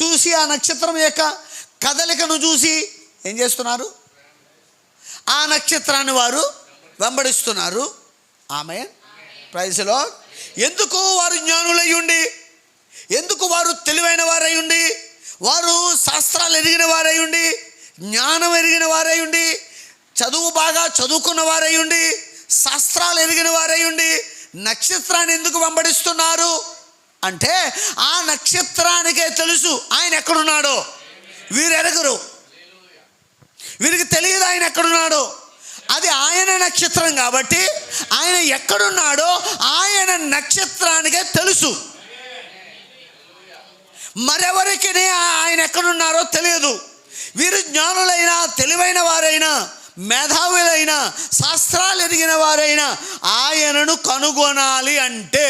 చూసి ఆ నక్షత్రం యొక్క కదలికను చూసి ఏం చేస్తున్నారు? ఆ నక్షత్రాన్ని వారు వెంబడిస్తున్నారు. ఆమె ప్రైజ్ ది లార్డ్. ఎందుకు వారు జ్ఞానులై ఉండి, ఎందుకు వారు తెలివైన వారై ఉండి, వారు శాస్త్రాలు ఎరిగిన వారై ఉండి, జ్ఞానం ఎరిగిన వారై ఉండి, చదువు బాగా చదువుకున్న వారై ఉండి, శాస్త్రాలు ఎరిగిన వారై ఉండి నక్షత్రాన్ని ఎందుకు వెంబడిస్తున్నారు అంటే ఆ నక్షత్రానికే తెలుసు ఆయన ఎక్కడున్నాడో. వీరు ఎరగరు, వీరికి తెలియదు ఆయన ఎక్కడున్నాడో. అది ఆయన నక్షత్రం కాబట్టి ఆయన ఎక్కడున్నాడో ఆయన నక్షత్రానికే తెలుసు. మరెవరికి ఆయన ఎక్కడున్నారో తెలియదు. వీరు జ్ఞానులైనా, తెలివైన వారైనా, మేధావులైనా, శాస్త్రాలు ఎరిగిన వారైనా ఆయనను కనుగొనాలి అంటే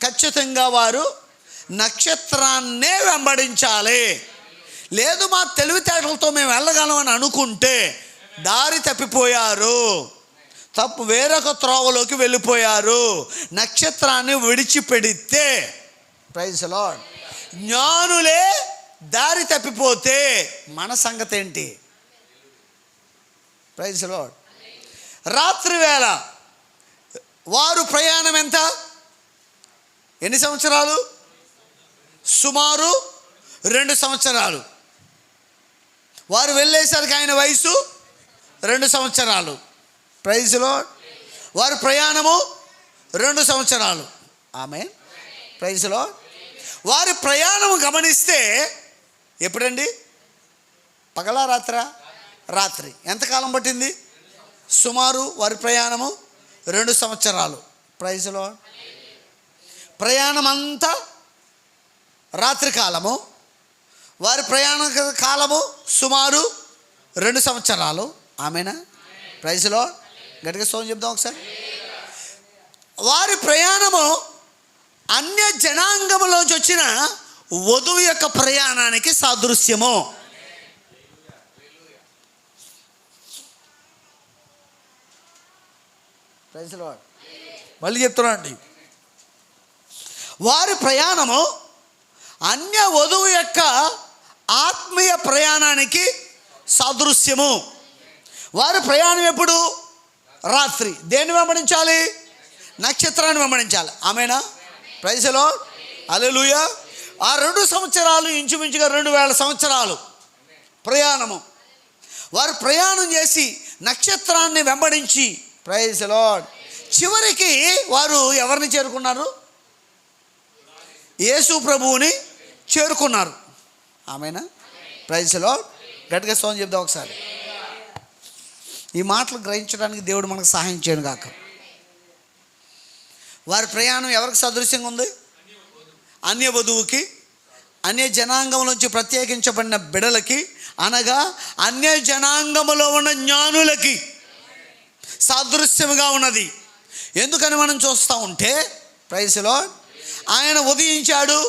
ఖచ్చితంగా వారు నక్షత్రాన్నే వెంబడించాలి. లేదు మా తెలివితేటలతో మేము వెళ్ళగలమని అనుకుంటే దారి తప్పిపోయారు, వేరొక త్రోవలోకి వెళ్ళిపోయారు. నక్షత్రాన్ని విడిచిపెడితే, ప్రైజ్ ది లార్డ్, జ్ఞానులే దారి తప్పిపోతే మన సంగతి ఏంటి? Praise the Lord. రాత్రి వేళ వారు ప్రయాణం ఎంత? ఎన్ని సంవత్సరాలు? సుమారు 2 సంవత్సరాలు. వారు వెళ్ళేసరికి ఆయన వయసు 2 సంవత్సరాలు. Praise the Lord. వారి ప్రయాణము 2 సంవత్సరాలు. ఆమేన్, ప్రైజ్ ది లార్డ్. వారి ప్రయాణము గమనిస్తే ఎప్పుడండి? పగలా రాత్రా? రాత్రి. ఎంతకాలం పట్టింది? సుమారు వారి ప్రయాణము 2 సంవత్సరాలు. Praise the Lord. ప్రయాణం అంతా రాత్రి కాలము, వారి ప్రయాణ కాలము సుమారు 2 సంవత్సరాలు. ఆమేనా? Praise the lord. గట్టిగా స్తోత్రం చెప్దాం ఒకసారి. వారి ప్రయాణము అన్య జనాంగంలోంచి వచ్చిన వధువు యొక్క ప్రయాణానికి సాదృశ్యము. మళ్ళీ చెప్తున్నానండి, వారి ప్రయాణము అన్య వధువు యొక్క ఆత్మీయ ప్రయాణానికి సాదృశ్యము. వారి ప్రయాణం ఎప్పుడు? రాత్రి. దేన్ని వెంబడించాలి? నక్షత్రాన్ని వెంబడించాలి. ఆమేనా? Praise the lord. హల్లెలూయా. ఆ 2 సంవత్సరాలు ఇంచుమించుగా 2000 సంవత్సరాలు ప్రయాణము. వారు ప్రయాణం చేసి నక్షత్రాన్ని వెంబడించి, ప్రైజ్ ది లార్డ్, చివరికి వారు ఎవరిని చేరుకున్నారు? యేసు ప్రభువుని చేరుకున్నారు. ఆమేనా? Praise the lord. గట్టిగా స్తోత్రం చెప్దాం ఒకసారి. ఈ మాటలు గ్రహించడానికి దేవుడు మనకు సహాయం చేయను గాక. వారి ప్రయాణం ఎవరికి సదృశ్యంగా ఉంది? అన్య వధువుకి, అన్య జనాంగంలోంచి ప్రత్యేకించబడిన బిడలకి, అనగా అన్య జనాంగములో ఉన్న జ్ఞానులకి సాదృశ్యముగా ఉన్నది. ఎందుకని మనం చూస్తూ ఉంటే, ప్రైజ్ ది లార్డ్, ఆయన ఉదయించాడు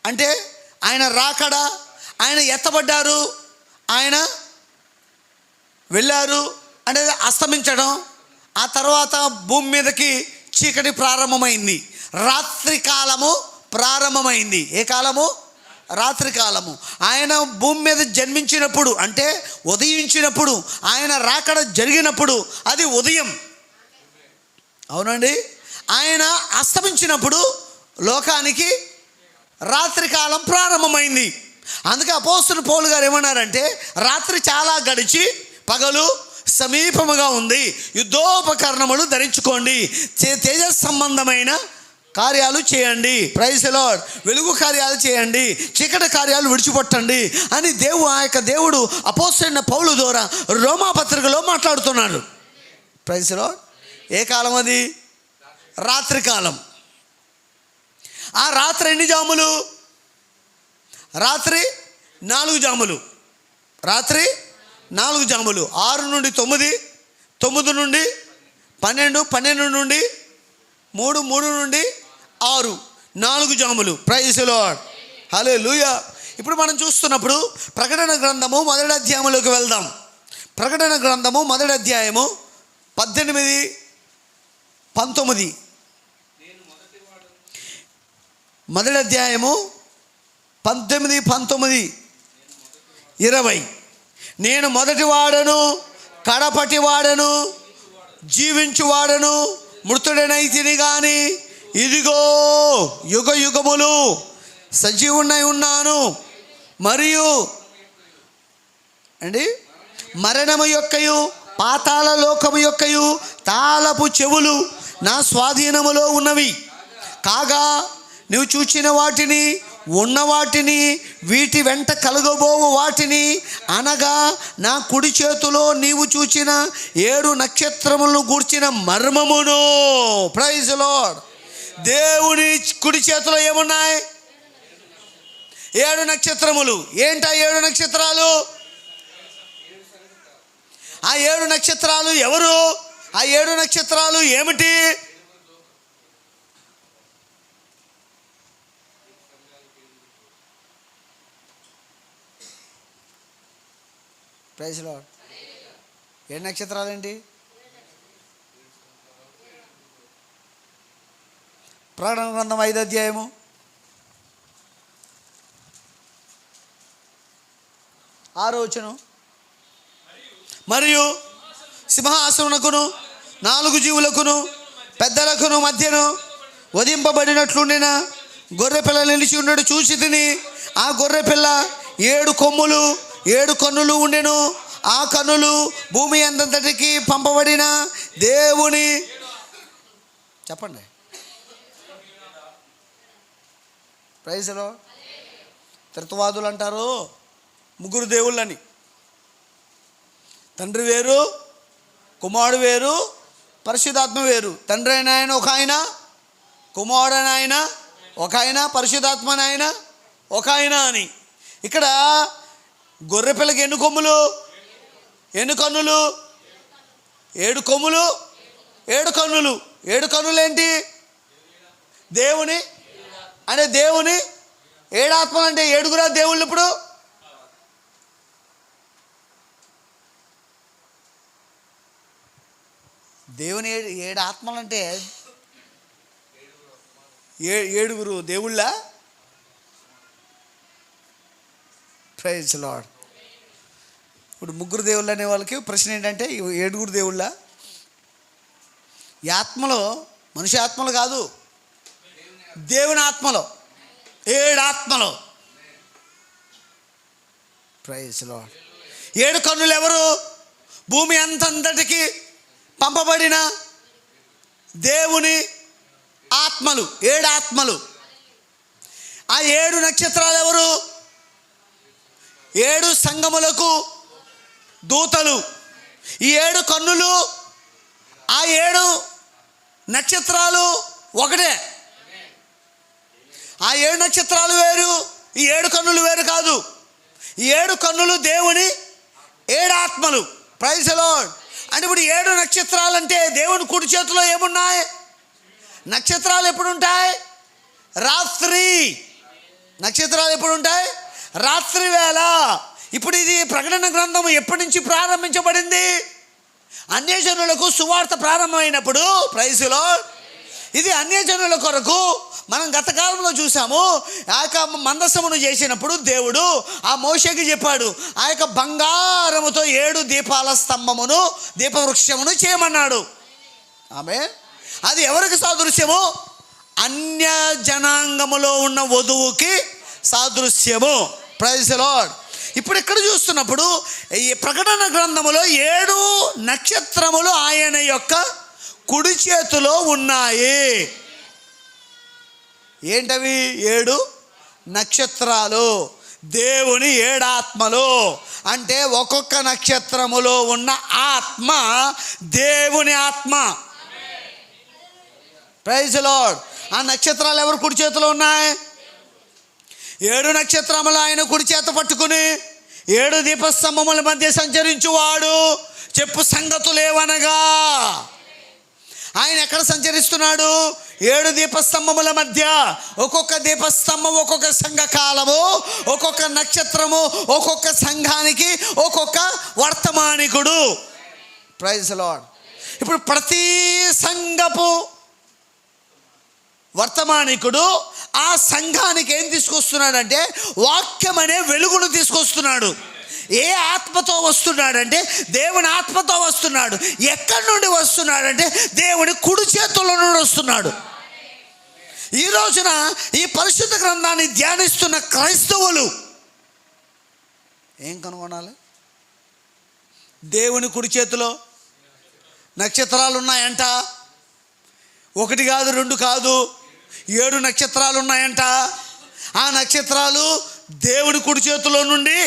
అంటే ఆయన రాకడ, ఆయన ఎత్తబడ్డారు, ఆయన వెళ్ళారు అంటే అస్తమించడం, ఆ తర్వాత భూమి మీదకి చీకటి ప్రారంభమైంది, రాత్రి కాలము ప్రారంభమైంది. ఏ కాలము? రాత్రి కాలము. ఆయన భూమి మీద జన్మించినప్పుడు అంటే ఉదయించినప్పుడు, ఆయన రాకడ జరిగినప్పుడు అది ఉదయం. అవునండి. ఆయన అస్తమించినప్పుడు లోకానికి రాత్రి కాలం ప్రారంభమైంది. అందుకే అపోస్తలుడు పౌలు గారు ఏమన్నారంటే, రాత్రి చాలా గడిచి పగలు సమీపముగా ఉంది, యుద్ధోపకరణములు ధరించుకోండి, తేజస్ సంబంధమైన కార్యాలు చేయండి. Praise the Lord. వెలుగు కార్యాలు చేయండి, చీకటి కార్యాలు విడిచిపెట్టండి అని దేవుడు అపోస్తలుడైన పౌలు ద్వారా రోమాపత్రికలో మాట్లాడుతున్నాడు. Praise the lord. ఏ కాలం అది? రాత్రి కాలం. ఆ రాత్రి ఎన్ని జాములు? రాత్రి 4 జాములు. రాత్రి 4 జాములు. 6 నుండి 9, 9 నుండి 12, 12 నుండి 3, 3 నుండి 6, 4 జాములు. Praise the lord. హల్లెలూయా. ఇప్పుడు మనం చూస్తున్నప్పుడు ప్రకటన గ్రంథము 1వ అధ్యాయంలోకి వెళ్దాం. ప్రకటన గ్రంథము 1వ అధ్యాయము 18, 19. 1వ అధ్యాయము 18, 19, 20. నేను మొదటి వాడను, కడపటి వాడను, జీవించువాడను, మృతుడనైతిని గాని ఇదిగో యుగ యుగములు సజీవునై ఉన్నాను, మరియు మరణము యొక్కయు పాతాళ లోకము యొక్కయు తాళపు చెవులు నా స్వాధీనములో ఉన్నవి. కాగా నువ్వు చూచిన వాటిని, ఉన్న వాటిని, వీటి వెంట కలగబోవు వాటిని, అనగా నా కుడి చేతిలో నీవు చూచిన 7 నక్షత్రములను గూర్చిన మర్మమును. Praise the lord. దేవుని కుడి చేతిలో ఏమున్నాయి? 7 నక్షత్రములు. ఏంటా 7 నక్షత్రాలు? ఆ 7 నక్షత్రాలు ఎవరు? ఆ 7 నక్షత్రాలు ఏమిటి? Praise the lord. 7 నక్షత్రాలు ఏంటి? ప్రకటన గ్రంథం 5వ అధ్యాయము 6వ వచనం. మరియు సింహాసనమునకును 4 జీవులకును పెద్దలకును మధ్యను వధింపబడినట్లుండిన గొర్రెపిల్ల నిలిచి ఉండడు చూసి తిని, ఆ గొర్రెపిల్ల 7 కొమ్ములు 7 కన్నులు ఉండెను. ఆ కన్నులు భూమి అంతటికి పంపబడిన దేవుని, చెప్పండి, ప్రైజ్ ది లార్డ్. త్రిత్వవాదులు అంటారు 3 దేవుళ్ళని. తండ్రి వేరు, కుమారుడు వేరు, పరిశుద్ధాత్మ వేరు. తండ్రి అయిన ఆయన ఒక ఆయన, కుమారుడైన ఆయన ఒక ఆయన, పరిశుద్ధాత్మ ఆయన ఒక ఆయన అని. ఇక్కడ గొర్రెపిల్లకి ఎన్ని కొమ్ములు, ఎన్ని కన్నులు? 7 కొమ్ములు 7 కన్నులు. 7 కన్నులు ఏంటి? దేవుని అంటే దేవుని ఏడు ఆత్మలు అంటే ఏడుగురా దేవుళ్ళు? ఇప్పుడు దేవుని ఏడు ఆత్మలు అంటే ఏడుగురు దేవుళ్ళ? Praise Lord. ఇప్పుడు ముగ్గురు దేవుళ్ళు అనే వాళ్ళకి ప్రశ్న ఏంటంటే ఏడుగురు దేవుళ్ళ? ఈ ఆత్మలో మనిషి ఆత్మలు కాదు, దేవుని ఆత్మలో ఏడు ఆత్మలు. Praise Lord. ఏడు కన్నులు ఎవరు? భూమి అంతటికి పంపబడిన దేవుని ఆత్మలు, ఏడు ఆత్మలు. ఆ ఏడు నక్షత్రాలు ఎవరు? ఏడు సంఘములకు దూతలు. ఈ ఏడు కన్నులు, ఆ ఏడు నక్షత్రాలు ఒకటే. ఆ ఏడు నక్షత్రాలు వేరు, ఈ ఏడు కన్నులు వేరు కాదు. ఈ ఏడు కన్నులు దేవుని ఏడు ఆత్మలు. Praise the Lord. అంటే ఇప్పుడు ఏడు నక్షత్రాలు అంటే దేవుని కుడి చేతిలో ఏమున్నాయి? నక్షత్రాలు ఎప్పుడు ఉంటాయి? రాత్రి. నక్షత్రాలు ఎప్పుడు ఉంటాయి? రాత్రి వేళ. ఇప్పుడు ఇది ప్రకటన గ్రంథం ఎప్పటి నుంచి ప్రారంభించబడింది? అన్యజనులకు సువార్త ప్రారంభమైనప్పుడు. Praise the Lord. ఇది అన్యజనుల కొరకు. మనం గత కాలంలో చూసాము, ఆ యొక్క మందసమును చేసినప్పుడు దేవుడు ఆ మోషేకి చెప్పాడు, ఆ యొక్క బంగారముతో 7 దీపాల స్తంభమును, దీపవృక్షమును చేయమన్నాడు. ఆమె అది ఎవరికి సాదృశ్యము? అన్య జనాంగములో ఉన్న వధువుకి సాదృశ్యము. Praise the lord. ఇప్పుడు ఇక్కడ చూస్తున్నప్పుడు ఈ ప్రకటన గ్రంథములో 7 నక్షత్రములు ఆయన యొక్క కుడి చేతిలో ఉన్నాయి. ఏంటవి? 7 నక్షత్రాలు, దేవుని 7 ఆత్మలు. అంటే ఒక్కొక్క నక్షత్రములో ఉన్న ఆత్మ దేవుని ఆత్మ. Praise the Lord. ఆ నక్షత్రాలు ఎవరు కుడి చేతిలో ఉన్నాయి? 7 నక్షత్రములు ఆయన కుడి చేత పట్టుకుని 7 దీపస్తంభముల మధ్య సంచరించువాడు చెప్పు సంగతులేవనగా. ఆయన ఎక్కడ సంచరిస్తున్నాడు? 7 దీపస్తంభముల మధ్య. ఒక్కొక్క దీపస్తంభం ఒక్కొక్క సంఘకాలము, ఒక్కొక్క నక్షత్రము ఒక్కొక్క సంఘానికి ఒక్కొక్క వర్తమానికుడు. Praise the lord. ఇప్పుడు ప్రతి సంఘపు వర్తమానికుడు ఆ సంఘానికి ఏం తీసుకొస్తున్నాడంటే వాక్యం అనే వెలుగును తీసుకొస్తున్నాడు. ఏ ఆత్మతో వస్తున్నాడంటే దేవుని ఆత్మతో వస్తున్నాడు. ఎక్కడి నుండి వస్తున్నాడంటే దేవుని కుడి చేతుల నుండి వస్తున్నాడు. ఈ రోజున ఈ పరిశుద్ధ గ్రంథాన్ని ధ్యానిస్తున్న క్రైస్తవులు ఏం కనుగొనాలి? దేవుని కుడి చేతిలో నక్షత్రాలు ఉన్నాయంట. 1 కాదు, 2 కాదు, 7 నక్షత్రాలు ఉన్నాయంట. ఆ నక్షత్రాలు దేవుని కుడి చేతిలో నుండి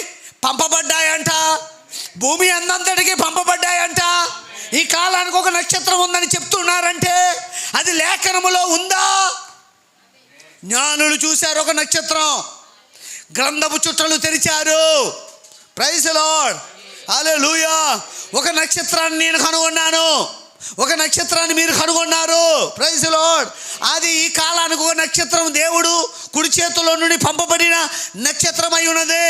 పంపబడ్డాయంట. భూమి అందంతటికి పంపబడ్డాయంట. ఈ కాలానికి ఒక నక్షత్రం ఉందని చెప్తున్నారంటే అది లేఖనములో ఉందా? జ్ఞానులు చూశారు ఒక నక్షత్రం, గ్రంథపు చుట్టలు తెరిచారు. Praise the lord. హల్లెలూయా. ఒక నక్షత్రాన్ని నేను కనుగొన్నాను, ఒక నక్షత్రాన్ని మీరు కనుగొన్నారు. Praise the lord. అది ఈ కాలానికి ఒక నక్షత్రం, దేవుడు కుడి చేతిలో నుండి పంపబడిన నక్షత్రం అయి ఉన్నది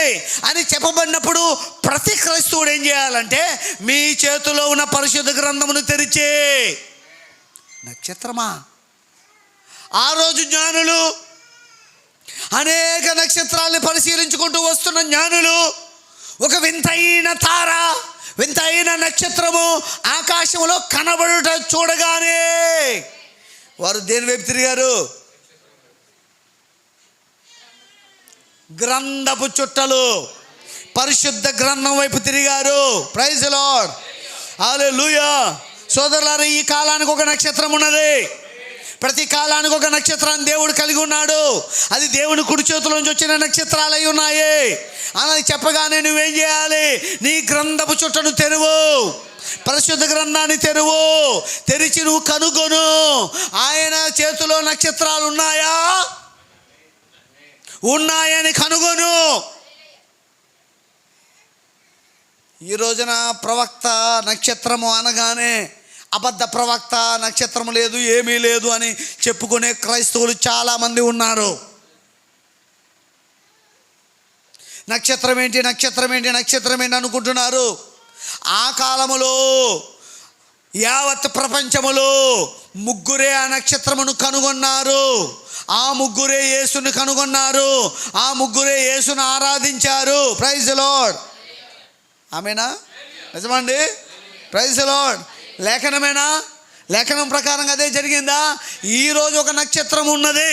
అని చెప్పబడినప్పుడు ప్రతి క్రైస్తవుడు ఏం చేయాలంటే మీ చేతిలో ఉన్న పరిశుద్ధ గ్రంథమును తెరిచే నక్షత్రమా? ఆ రోజు జ్ఞానులు అనేక నక్షత్రాలను పరిశీలించుకుంటూ వస్తున్న జ్ఞానులు ఒక వింతైన తార, వింతైన నక్షత్రము ఆకాశంలో కనబడుట చూడగానే వారు దేని వైపు తిరిగారు? గ్రంథపు చుట్టలు, పరిశుద్ధ గ్రంథం వైపు తిరిగారు. Praise the lord. హల్లెలూయా. సోదరులారా, ఈ కాలానికి ఒక నక్షత్రం ఉన్నది. ప్రతి కాలానికి ఒక నక్షత్రాన్ని దేవుడు కలిగి ఉన్నాడు. అది దేవుని కుడి చేతిలోంచి వచ్చిన నక్షత్రాలు అయి ఉన్నాయి అని చెప్పగానే నువ్వేం చేయాలి? నీ గ్రంథపు చుట్టను తెరువు, పరిశుద్ధ గ్రంథాన్ని తెరువు. తెరిచి నువ్వు కనుగొను, ఆయన చేతిలో నక్షత్రాలు ఉన్నాయా? ఉన్నాయని కనుగొను. ఈ రోజున ప్రవక్త నక్షత్రము అనగానే అబద్ధ ప్రవక్త, నక్షత్రం లేదు, ఏమీ లేదు అని చెప్పుకునే క్రైస్తవులు చాలామంది ఉన్నారు. నక్షత్రం ఏంటి నక్షత్రం ఏంటి నక్షత్రం ఏంటి అనుకుంటున్నారు. ఆ కాలములో యావత్ ప్రపంచములో ముగ్గురే ఆ నక్షత్రమును కనుగొన్నారు. ఆ ముగ్గురే యేసును కనుగొన్నారు. ఆ ముగ్గురే యేసును ఆరాధించారు. Praise the lord. ఆమేనా? నిజమండి? Praise the lord. లేఖనమేనా? లేఖనం ప్రకారంగా అదే జరిగిందా? ఈరోజు ఒక నక్షత్రం ఉన్నది.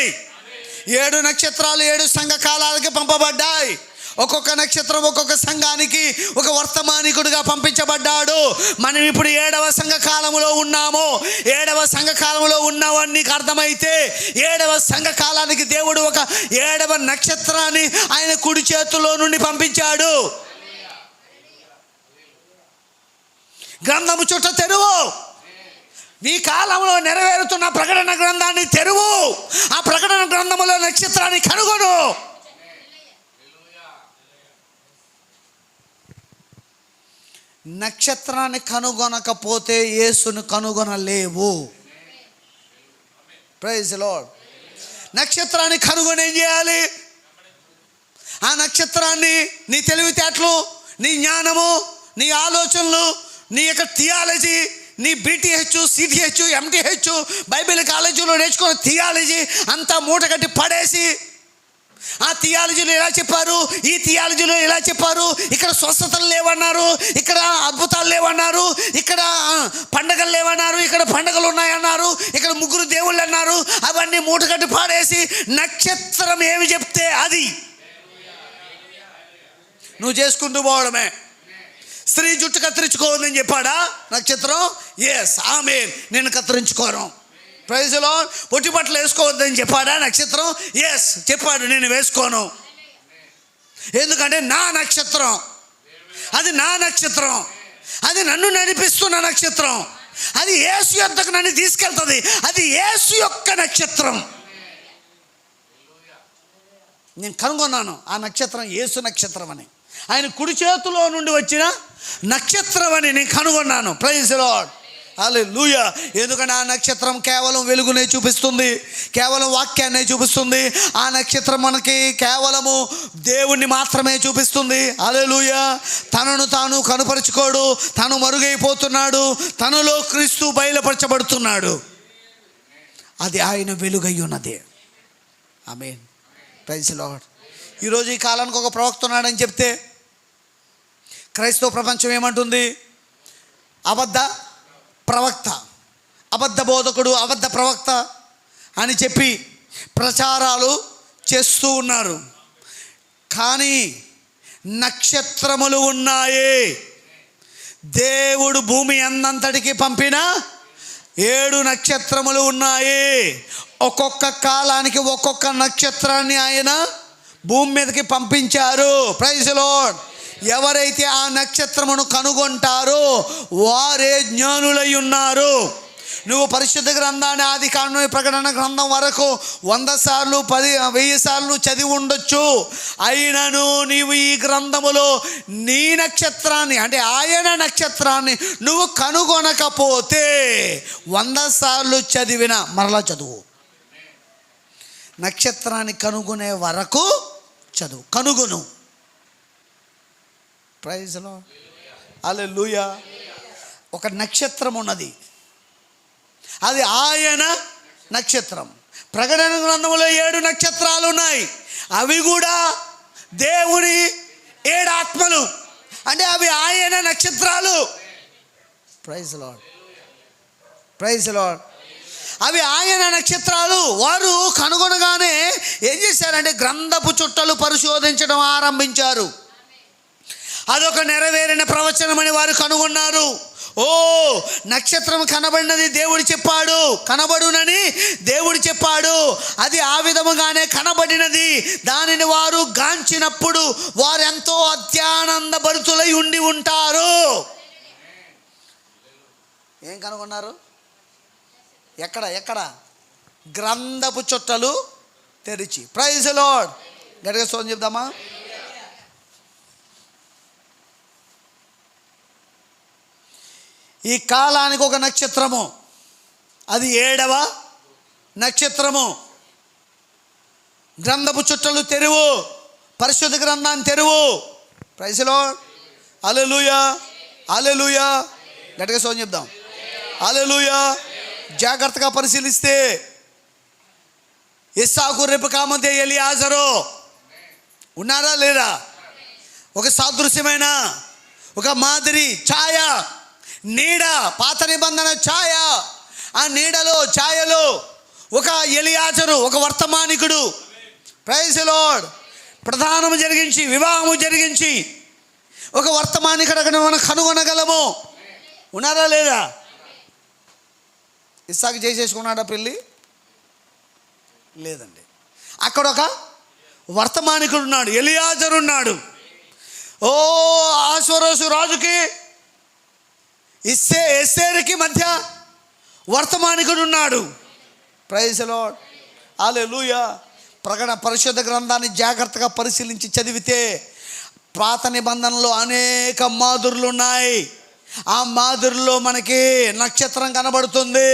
7 నక్షత్రాలు 7 సంఘ కాలాలకి పంపబడ్డాయి. ఒక్కొక్క నక్షత్రం ఒక్కొక్క సంఘానికి ఒక వర్తమానికుడిగా పంపించబడ్డాడు. మనం ఇప్పుడు 7వ సంఘ కాలంలో ఉన్నాము. 7వ సంఘ కాలంలో ఉన్నామని నీకు అర్థమైతే 7వ సంఘ కాలానికి దేవుడు ఒక 7వ నక్షత్రాన్ని ఆయన కుడి చేతుల్లో నుండి పంపించాడు. గ్రంథము చుట్ట తెరువు. ఈ కాలంలో నెరవేరుతున్న ప్రకటన గ్రంథాన్ని తెరువు. ఆ ప్రకటన గ్రంథములో నక్షత్రాన్ని కనుగొను. నక్షత్రాన్ని కనుగొనకపోతే యేసును కనుగొనలేవు. Praise the lord. నక్షత్రాన్ని కనుగొని ఏం చేయాలి? ఆ నక్షత్రాన్ని నీ తెలివితేటలు, నీ జ్ఞానము, నీ ఆలోచనలు, నీ యొక్క థియాలజీ, నీ బీటీహెచ్, సిటిహెచ్, ఎంటీహెచ్, బైబిల్ కాలేజీలో నేర్చుకున్న థియాలజీ అంతా మూటగట్టి పడేసి, ఆ థియాలజీలో ఇలా చెప్పారు, ఈ థియాలజీలో ఇలా చెప్పారు, ఇక్కడ స్వస్థతలు లేవన్నారు, ఇక్కడ అద్భుతాలు లేవన్నారు, ఇక్కడ పండగలు లేవన్నారు, ఇక్కడ పండగలు ఉన్నాయన్నారు, ఇక్కడ ముగ్గురు దేవుళ్ళు అన్నారు. అవన్నీ మూటగట్టి పాడేసి నక్షత్రం ఏమి చెప్తే అది నువ్వు చేసుకుంటూ పోవడమే. స్త్రీ జుట్టు కత్తిరించుకోవద్దని చెప్పాడా నక్షత్రం? Yes, amen. నేను కత్తిరించుకోను. Praise the lord. పొట్టి బట్టలు వేసుకోవద్దని చెప్పాడా నక్షత్రం? ఎస్ చెప్పాడు, నేను వేసుకోను. ఎందుకంటే నా నక్షత్రం, అది నా నక్షత్రం, అది నన్ను నడిపిస్తున్న నక్షత్రం, అది యేసు యొద్దకు నన్ను తీసుకెళ్తుంది, అది యేసు యొక్క నక్షత్రం. నేను కనుగొన్నాను ఆ నక్షత్రం యేసు నక్షత్రం అని. ఆయన కుడి చేతిలో నుండి వచ్చిన నక్షత్రం అని నేను కనుగొన్నాను. Praise the lord. హల్లెలూయా. ఎందుకంటే ఆ నక్షత్రం కేవలం వెలుగునే చూపిస్తుంది, కేవలం వాక్యాన్నే చూపిస్తుంది. ఆ నక్షత్రం మనకి కేవలము దేవుణ్ణి మాత్రమే చూపిస్తుంది. హల్లెలూయా. తనను తాను కనుపరుచుకోడు, తను మరుగైపోతున్నాడు, తనలో క్రీస్తు బయలుపరచబడుతున్నాడు. అది ఆయన వెలుగై ఉన్నది. ఆమేన్. Praise the lord. ఈరోజు ఈ కాలానికి ఒక ప్రవక్త ఉన్నాడని చెప్తే క్రైస్తవ ప్రపంచం ఏమంటుంది? అబద్ధ ప్రవక్త, అబద్ధ బోధకుడు, అబద్ధ ప్రవక్త అని చెప్పి ప్రచారాలు చేస్తూ ఉన్నారు. కానీ నక్షత్రములు ఉన్నాయి. దేవుడు భూమి అందంతటికి పంపిన 7 నక్షత్రములు ఉన్నాయి. ఒక్కొక్క కాలానికి ఒక్కొక్క నక్షత్రాన్ని ఆయన భూమి మీదకి పంపించారు. Praise the Lord. ఎవరైతే ఆ నక్షత్రమును కనుగొంటారో వారే జ్ఞానులై ఉన్నారు. నువ్వు పరిశుద్ధ గ్రంథాన్ని ఆది కాండం ప్రకటన గ్రంథం వరకు 100 సార్లు 1000 సార్లు చదివి ఉండొచ్చు. అయినను నీవు ఈ గ్రంథములో నీ నక్షత్రాన్ని, అంటే ఆయన నక్షత్రాన్ని నువ్వు కనుగొనకపోతే 100 సార్లు చదివిన మరలా చదువు. నక్షత్రాన్ని కనుగొనే వరకు చదువు, కనుగొను. Praise the lord. హల్లెలూయా. ఒక నక్షత్రం ఉన్నది, అది ఆయన నక్షత్రం. ప్రకటన గ్రంథంలో 7 నక్షత్రాలు ఉన్నాయి. అవి కూడా దేవుని 7 ఆత్మలు, అంటే అవి ఆయన నక్షత్రాలు. Praise the lord. Praise the Lord. అవి ఆయన నక్షత్రాలు. వారు కనుగొనగానే ఏం చేశారంటే గ్రంథపు చుట్టలు పరిశోధించడం ఆరంభించారు. అదొక నెరవేరిన ప్రవచనమని వారు కనుగొన్నారు. ఓ, నక్షత్రం కనబడినది దేవుడు చెప్పాడు, కనబడునని దేవుడు చెప్పాడు. అది ఆ విధముగానే కనబడినది. దానిని వారు గాంచినప్పుడు వారు ఎంతో అత్యానంద భరితులై ఉండి ఉంటారు. ఏం కనుగొన్నారు? ఎక్కడ? గ్రంథపు చుట్టలు తెరిచి. Praise the lord. గట్టిగా స్తోత్రం చెప్దామా? ఈ కాలానికి ఒక నక్షత్రము, అది 7వ నక్షత్రము. గ్రంథపు చుట్టలు తెరువు. పరిశుద్ధ గ్రంథాన్ని తెరువు. Praise the lord. Hallelujah, hallelujah. గట్టిగా సోని చెప్దాం. హల్లెలూయా. జాగ్రత్తగా పరిశీలిస్తే ఇస్సాకు, రెబెకా మధ్య ఎలియాజరు ఉన్నారా లేరా? ఒక సాదృశ్యమైన ఒక మాదిరి ఛాయ, నీడ, పాత నిబంధన ఛాయ. ఆ నీడలో ఛాయలో ఒక ఎలియాజరు, ఒక వర్తమానికుడు. Praise the lord. ప్రధానము జరిగించి, వివాహము జరిగించి ఒక వర్తమానికుడు అక్కడ మనం కనుగొనగలము. ఉన్నారా లేదా? ఇస్సాకు చేసేసుకున్నాడా పెళ్ళి? లేదండి. అక్కడ ఒక వర్తమానికుడు ఉన్నాడు, ఎలియాజరు ఉన్నాడు. ఓ ఆశ్వరోషు రాజుకి ఎస్తేరుకి మధ్య వర్తమానికుడు ఉన్నాడు. Praise the lord. హల్లెలూయా. ప్రకటన పరిశుద్ధ గ్రంథాన్ని జాగ్రత్తగా పరిశీలించి చదివితే పాత నిబంధనలో అనేక మాధుర్లు ఉన్నాయి. ఆ మాధుర్లో మనకి నక్షత్రం కనబడుతుంది.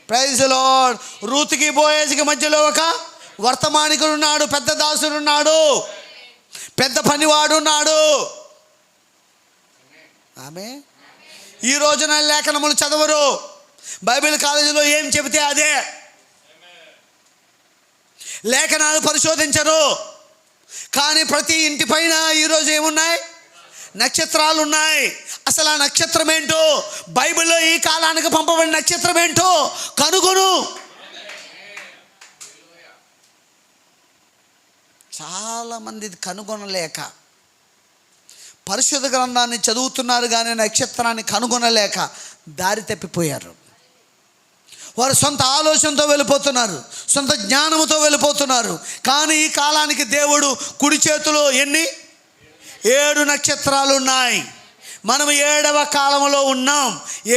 Praise the lord. రూతుకి బోయేజుకి మధ్యలో ఒక వర్తమానికుడు ఉన్నాడు, పెద్ద దాసుడు ఉన్నాడు, పెద్ద పనివాడు ఉన్నాడు. ఆమె ఈ రోజున లేఖనములు చదవరు, బైబిల్ కాలేజీలో ఏం చెబితే అదే, లేఖనాలు పరిశోధించరు. కానీ ప్రతి ఇంటి పైన ఈరోజు ఏమున్నాయి? నక్షత్రాలు ఉన్నాయి. అసలు ఆ నక్షత్రం ఏంటో, బైబిల్లో ఈ కాలానికి పంపబడిన నక్షత్రం ఏంటో కనుగొను. చాలామంది కనుగొనలేక పరిశుద్ధ గ్రంథాన్ని చదువుతున్నారు, కానీ నక్షత్రాన్ని కనుగొనలేక దారి తప్పిపోయారు. వారు సొంత ఆలోచనతో వెళ్ళిపోతున్నారు, సొంత జ్ఞానముతో వెళ్ళిపోతున్నారు. కానీ ఈ కాలానికి దేవుడు కుడి చేతిలో 7 నక్షత్రాలు ఉన్నాయి. మనం 7వ కాలంలో ఉన్నాం.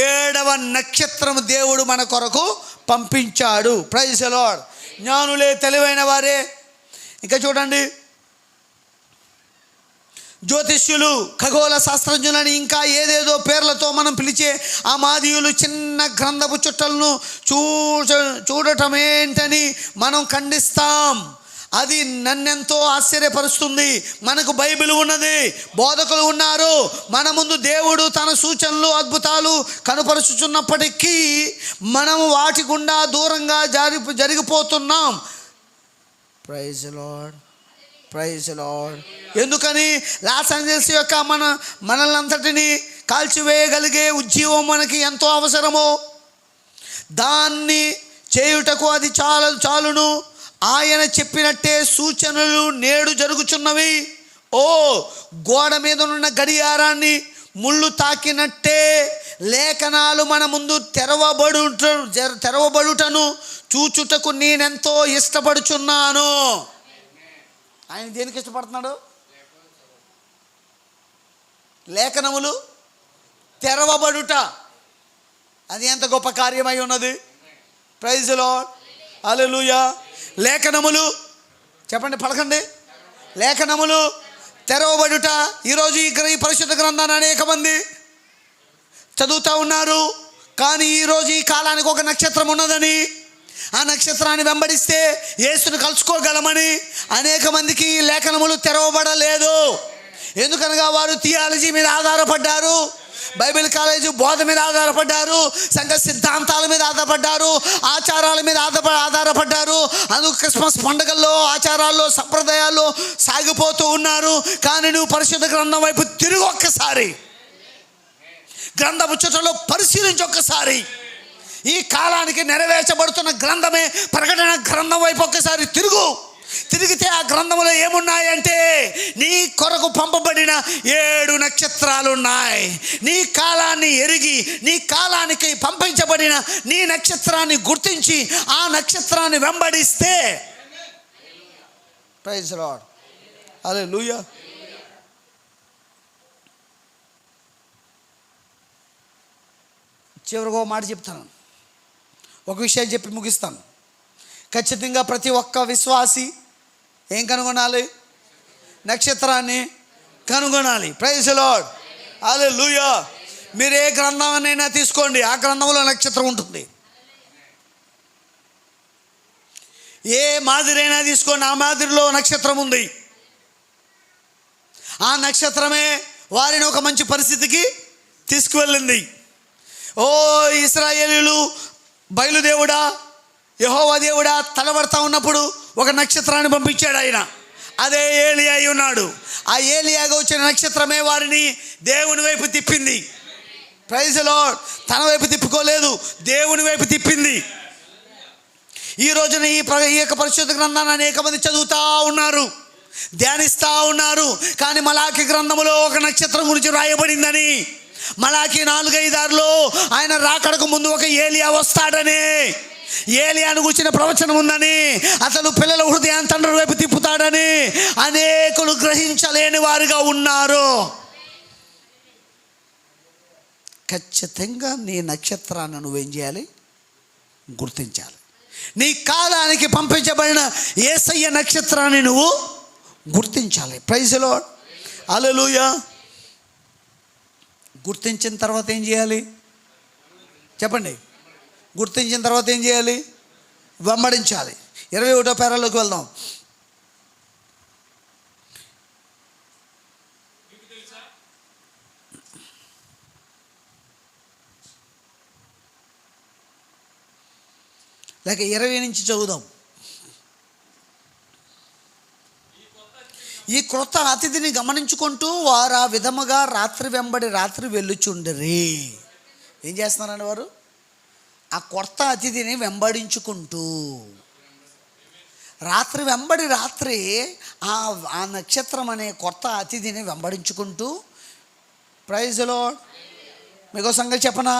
7వ నక్షత్రం దేవుడు మన కొరకు పంపించాడు. Praise the lord. జ్ఞానులే, తెలివైన వారే. ఇంకా చూడండి, జ్యోతిష్యులు, ఖగోళ శాస్త్రజ్ఞులని ఇంకా ఏదేదో పేర్లతో మనం పిలిచే ఆ మాదీయులు చిన్న గ్రంథపు చుట్టలను చూడటం ఏంటని మనం ఖండిస్తాం. అది నన్నెంతో ఆశ్చర్యపరుస్తుంది. మనకు బైబిల్ ఉన్నది, బోధకులు ఉన్నారు. మన ముందు దేవుడు తన సూచనలు, అద్భుతాలు కనుపరుచుచున్నప్పటికీ మనం వాటి గుండా దూరంగా జరిగిపోతున్నాం. Praise the lord. Praise the lord. ఎందుకని? లాస్ ఏంజల్స్ యొక్క మనల్నంతటిని కాల్చివేయగలిగే ఉజ్జీవం మనకి ఎంతో అవసరమో దాన్ని చేయుటకు అది చాలును. ఆయన చెప్పినట్టే సూచనలు నేడు జరుగుచున్నవి. ఓ గోడ మీద ఉన్న గడియారాన్ని ముళ్ళు తాకినట్టే లేఖనాలు మన ముందు తెరవబడుటను చూచుటకు నేనెంతో ఇష్టపడుచున్నాను. ఆయన దేనికి ఇష్టపడుతున్నాడు? లేఖనములు తెరవబడుట. అది ఎంత గొప్ప కార్యమై ఉన్నది. Praise the lord. హల్లెలూయా. లేఖనములు చెప్పండి, పలకండి. లేఖనములు తెరవబడుట. ఈరోజు ఈ పరిశుద్ధ గ్రంథాన్ని అనేక మంది చదువుతూ ఉన్నారు. కానీ ఈరోజు ఈ కాలానికి ఒక నక్షత్రం ఉన్నదని, ఆ నక్షత్రాన్ని వెంబడిస్తే యేసును కలుసుకోగలమని అనేక మందికి లేఖనములు తెరవబడలేదు. ఎందుకనగా వారు థియాలజీ మీద ఆధారపడ్డారు, బైబిల్ కాలేజీ బోధ మీద ఆధారపడ్డారు, సంఘ సిద్ధాంతాల మీద ఆధారపడ్డారు, ఆచారాల మీద ఆధారపడ్డారు. అందుకు క్రిస్మస్ పండుగల్లో, ఆచారాల్లో, సంప్రదాయాల్లో సాగిపోతూ ఉన్నారు. కానీ నువ్వు పరిశుద్ధ గ్రంథం వైపు తిరుగు, ఒక్కసారి గ్రంథ ముచ్చటలో పరిశీలించి ఒక్కసారి ఈ కాలానికి నెరవేర్చబడుతున్న గ్రంథమే ప్రకటన గ్రంథం వైపు ఒక్కసారి తిరిగితే ఆ గ్రంథంలో ఏమున్నాయంటే నీ కొరకు పంపబడిన 7 నక్షత్రాలు ఉన్నాయి. నీ కాలాన్ని ఎరిగి, నీ కాలానికి పంపించబడిన నీ నక్షత్రాన్ని గుర్తించి ఆ నక్షత్రాన్ని వెంబడిస్తే, ప్రైజ్ ది లార్డ్. హల్లెలూయా. చివరిగా ఒక మాట చెప్తాను, ఒక విషయం చెప్పి ముగిస్తాను. ఖచ్చితంగా ప్రతి ఒక్క విశ్వాసి ఏం కనుగొనాలి? నక్షత్రాన్ని కనుగొనాలి. Praise the lord. హల్లెలూయా. మీరు ఏ గ్రంథాన్నైనా తీసుకోండి, ఆ గ్రంథంలో నక్షత్రం ఉంటుంది. ఏ మాదిరైనా తీసుకోండి, ఆ మాదిరిలో నక్షత్రం ఉంది. ఆ నక్షత్రమే వారిని ఒక మంచి పరిస్థితికి తీసుకువెళ్ళింది. ఓ ఇశ్రాయేలీయులు బయలుదేవుడా, యెహోవా దేవుడా తలబడతా ఉన్నప్పుడు ఒక నక్షత్రాన్ని పంపించాడు ఆయన. అదే ఏలియా అయి ఉన్నాడు. ఆ ఏలియాగా వచ్చిన నక్షత్రమే వారిని దేవుని వైపు తిప్పింది. Praise the Lord. తన వైపు తిప్పుకోలేదు, దేవుని వైపు తిప్పింది. ఈ రోజున ఈ యొక్క పరిశుద్ధ గ్రంథాన్ని అనేక మంది చదువుతూ ఉన్నారు, ధ్యానిస్తూ ఉన్నారు. కానీ మలాకి గ్రంథములో ఒక నక్షత్రం గురించి రాయబడిందని, మలాకి 4-5 ఆయన రాకడకు ముందు ఒక ఏలియా వస్తాడని, ఏలియాను గురించిన ప్రవచనం ఉందని, అతను పిల్లల హృదయాన్ని తండ్రి వైపు తిప్పుతాడని అనేకులు గ్రహించలేని వారుగా ఉన్నారు. ఖచ్చితంగా నీ నక్షత్రాన్ని నువ్వేం చేయాలి? గుర్తించాలి. నీ కాలానికి పంపించబడిన యేసయ్య నక్షత్రాన్ని నువ్వు గుర్తించాలి. Praise the lord. హల్లెలూయా. గుర్తించిన తర్వాత ఏం చేయాలి చెప్పండి? గుర్తించిన తర్వాత ఏం చేయాలి? వెంబడించాలి. 21వ పేరాలోకి వెళ్దాం. లేక 20 నుంచి చదువుదాం. ఈ క్రొత్త అతిథిని గమనించుకుంటూ వారు ఆ విధముగా రాత్రి వెంబడి రాత్రి వెళ్ళుచుండిరి. ఏం చేస్తున్నారండి వారు? ఆ కొత్త అతిథిని వెంబడించుకుంటూ రాత్రి వెంబడి రాత్రి ఆ నక్షత్రం అనే కొత్త అతిథిని వెంబడించుకుంటూ, ప్రైజ్ ది లార్డ్. మీకు సంగతి చెప్పనా?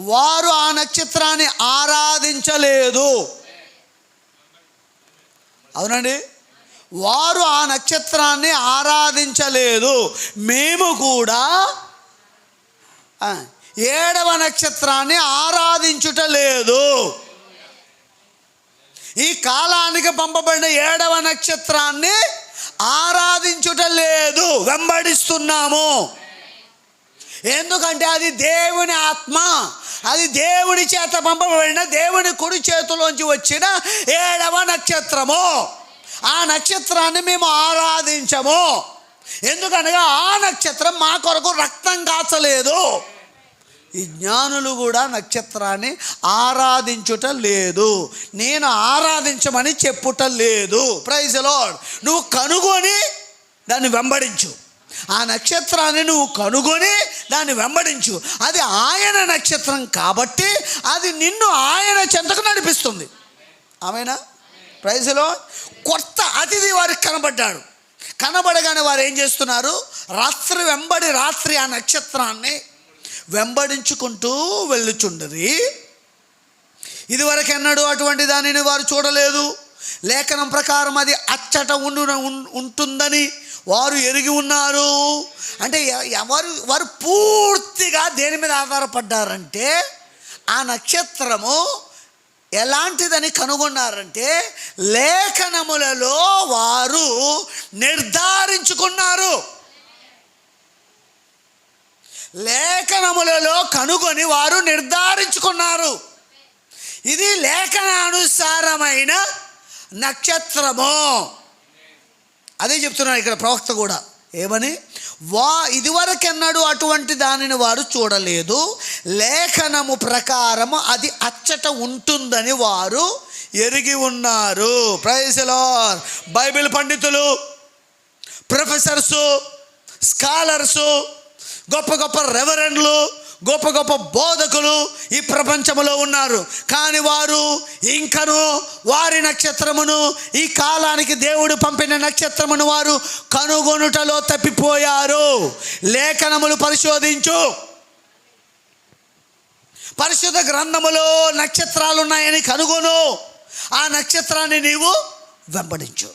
వారు ఆ నక్షత్రాన్ని ఆరాధించలేదు. అవునండి, వారు ఆ నక్షత్రాన్ని ఆరాధించలేదు. మేము కూడా 7వ నక్షత్రాన్ని ఆరాధించుట లేదు. ఈ కాలానికి పంపబడిన 7వ నక్షత్రాన్ని ఆరాధించుట లేదు, వెంబడిస్తున్నాము. ఎందుకంటే అది దేవుని ఆత్మ, అది దేవుని చేత పంపబడిన, దేవుని కుడి చేతిలోంచి వచ్చిన 7వ నక్షత్రము. ఆ నక్షత్రాన్ని మేము ఆరాధించము. ఎందుకనగా ఆ నక్షత్రం మా కొరకు రక్తం కాచలేదు. ఈ జ్ఞానులు కూడా నక్షత్రాన్ని ఆరాధించుట లేదు, నేను ఆరాధించమని చెప్పుట లేదు. Praise the Lord. నువ్వు కనుగొని దాన్ని వెంబడించు. ఆ నక్షత్రాన్ని నువ్వు కనుగొని దాన్ని వెంబడించు. అది ఆయన నక్షత్రం కాబట్టి అది నిన్ను ఆయన చెంతకు నడిపిస్తుంది. ఆమేనా? Praise the lord. కొత్త అతిథి వారికి కనబడ్డాడు. కనబడగానే వారు ఏం చేస్తున్నారు? రాత్రి వెంబడి రాత్రి ఆ నక్షత్రాన్ని వెంబడించుకుంటూ వెళ్ళుచుండరి. ఇదివరకు ఎన్నడూ అటువంటి దానిని వారు చూడలేదు. లేఖనం ప్రకారం అది అచ్చట ఉంటుందని వారు ఎరిగి ఉన్నారు. అంటే వారు పూర్తిగా దేని మీద ఆధారపడ్డారంటే, ఆ నక్షత్రము ఎలాంటిదని కనుగొన్నారంటే లేఖనములలో వారు నిర్ధారించుకున్నారు. లేఖనములలో కనుగొని వారు నిర్ధారించుకున్నారు, ఇది లేఖనానుసారమైన నక్షత్రము. అదే చెప్తున్నారు ఇక్కడ ప్రవక్త కూడా. ఏమని? ఇదివరకెన్నడూ అటువంటి దానిని వారు చూడలేదు. లేఖనము ప్రకారము అది అచ్చట ఉంటుందని వారు ఎరిగి ఉన్నారు. Praise the Lord. బైబిల్ పండితులు, ప్రొఫెసర్సు, స్కాలర్సు, గొప్ప గొప్ప రెవరెండ్లు, గొప్ప గొప్ప బోధకులు ఈ ప్రపంచంలో ఉన్నారు. కానీ వారు ఇంకను వారి నక్షత్రమును, ఈ కాలానికి దేవుడు పంపిన నక్షత్రమును వారు కనుగొనుటలో తప్పిపోయారు. లేఖనములు పరిశోధించు. పరిశుద్ధ గ్రంథములో నక్షత్రాలు ఉన్నాయని కనుగొను. ఆ నక్షత్రాన్ని నీవు వెంబడించు.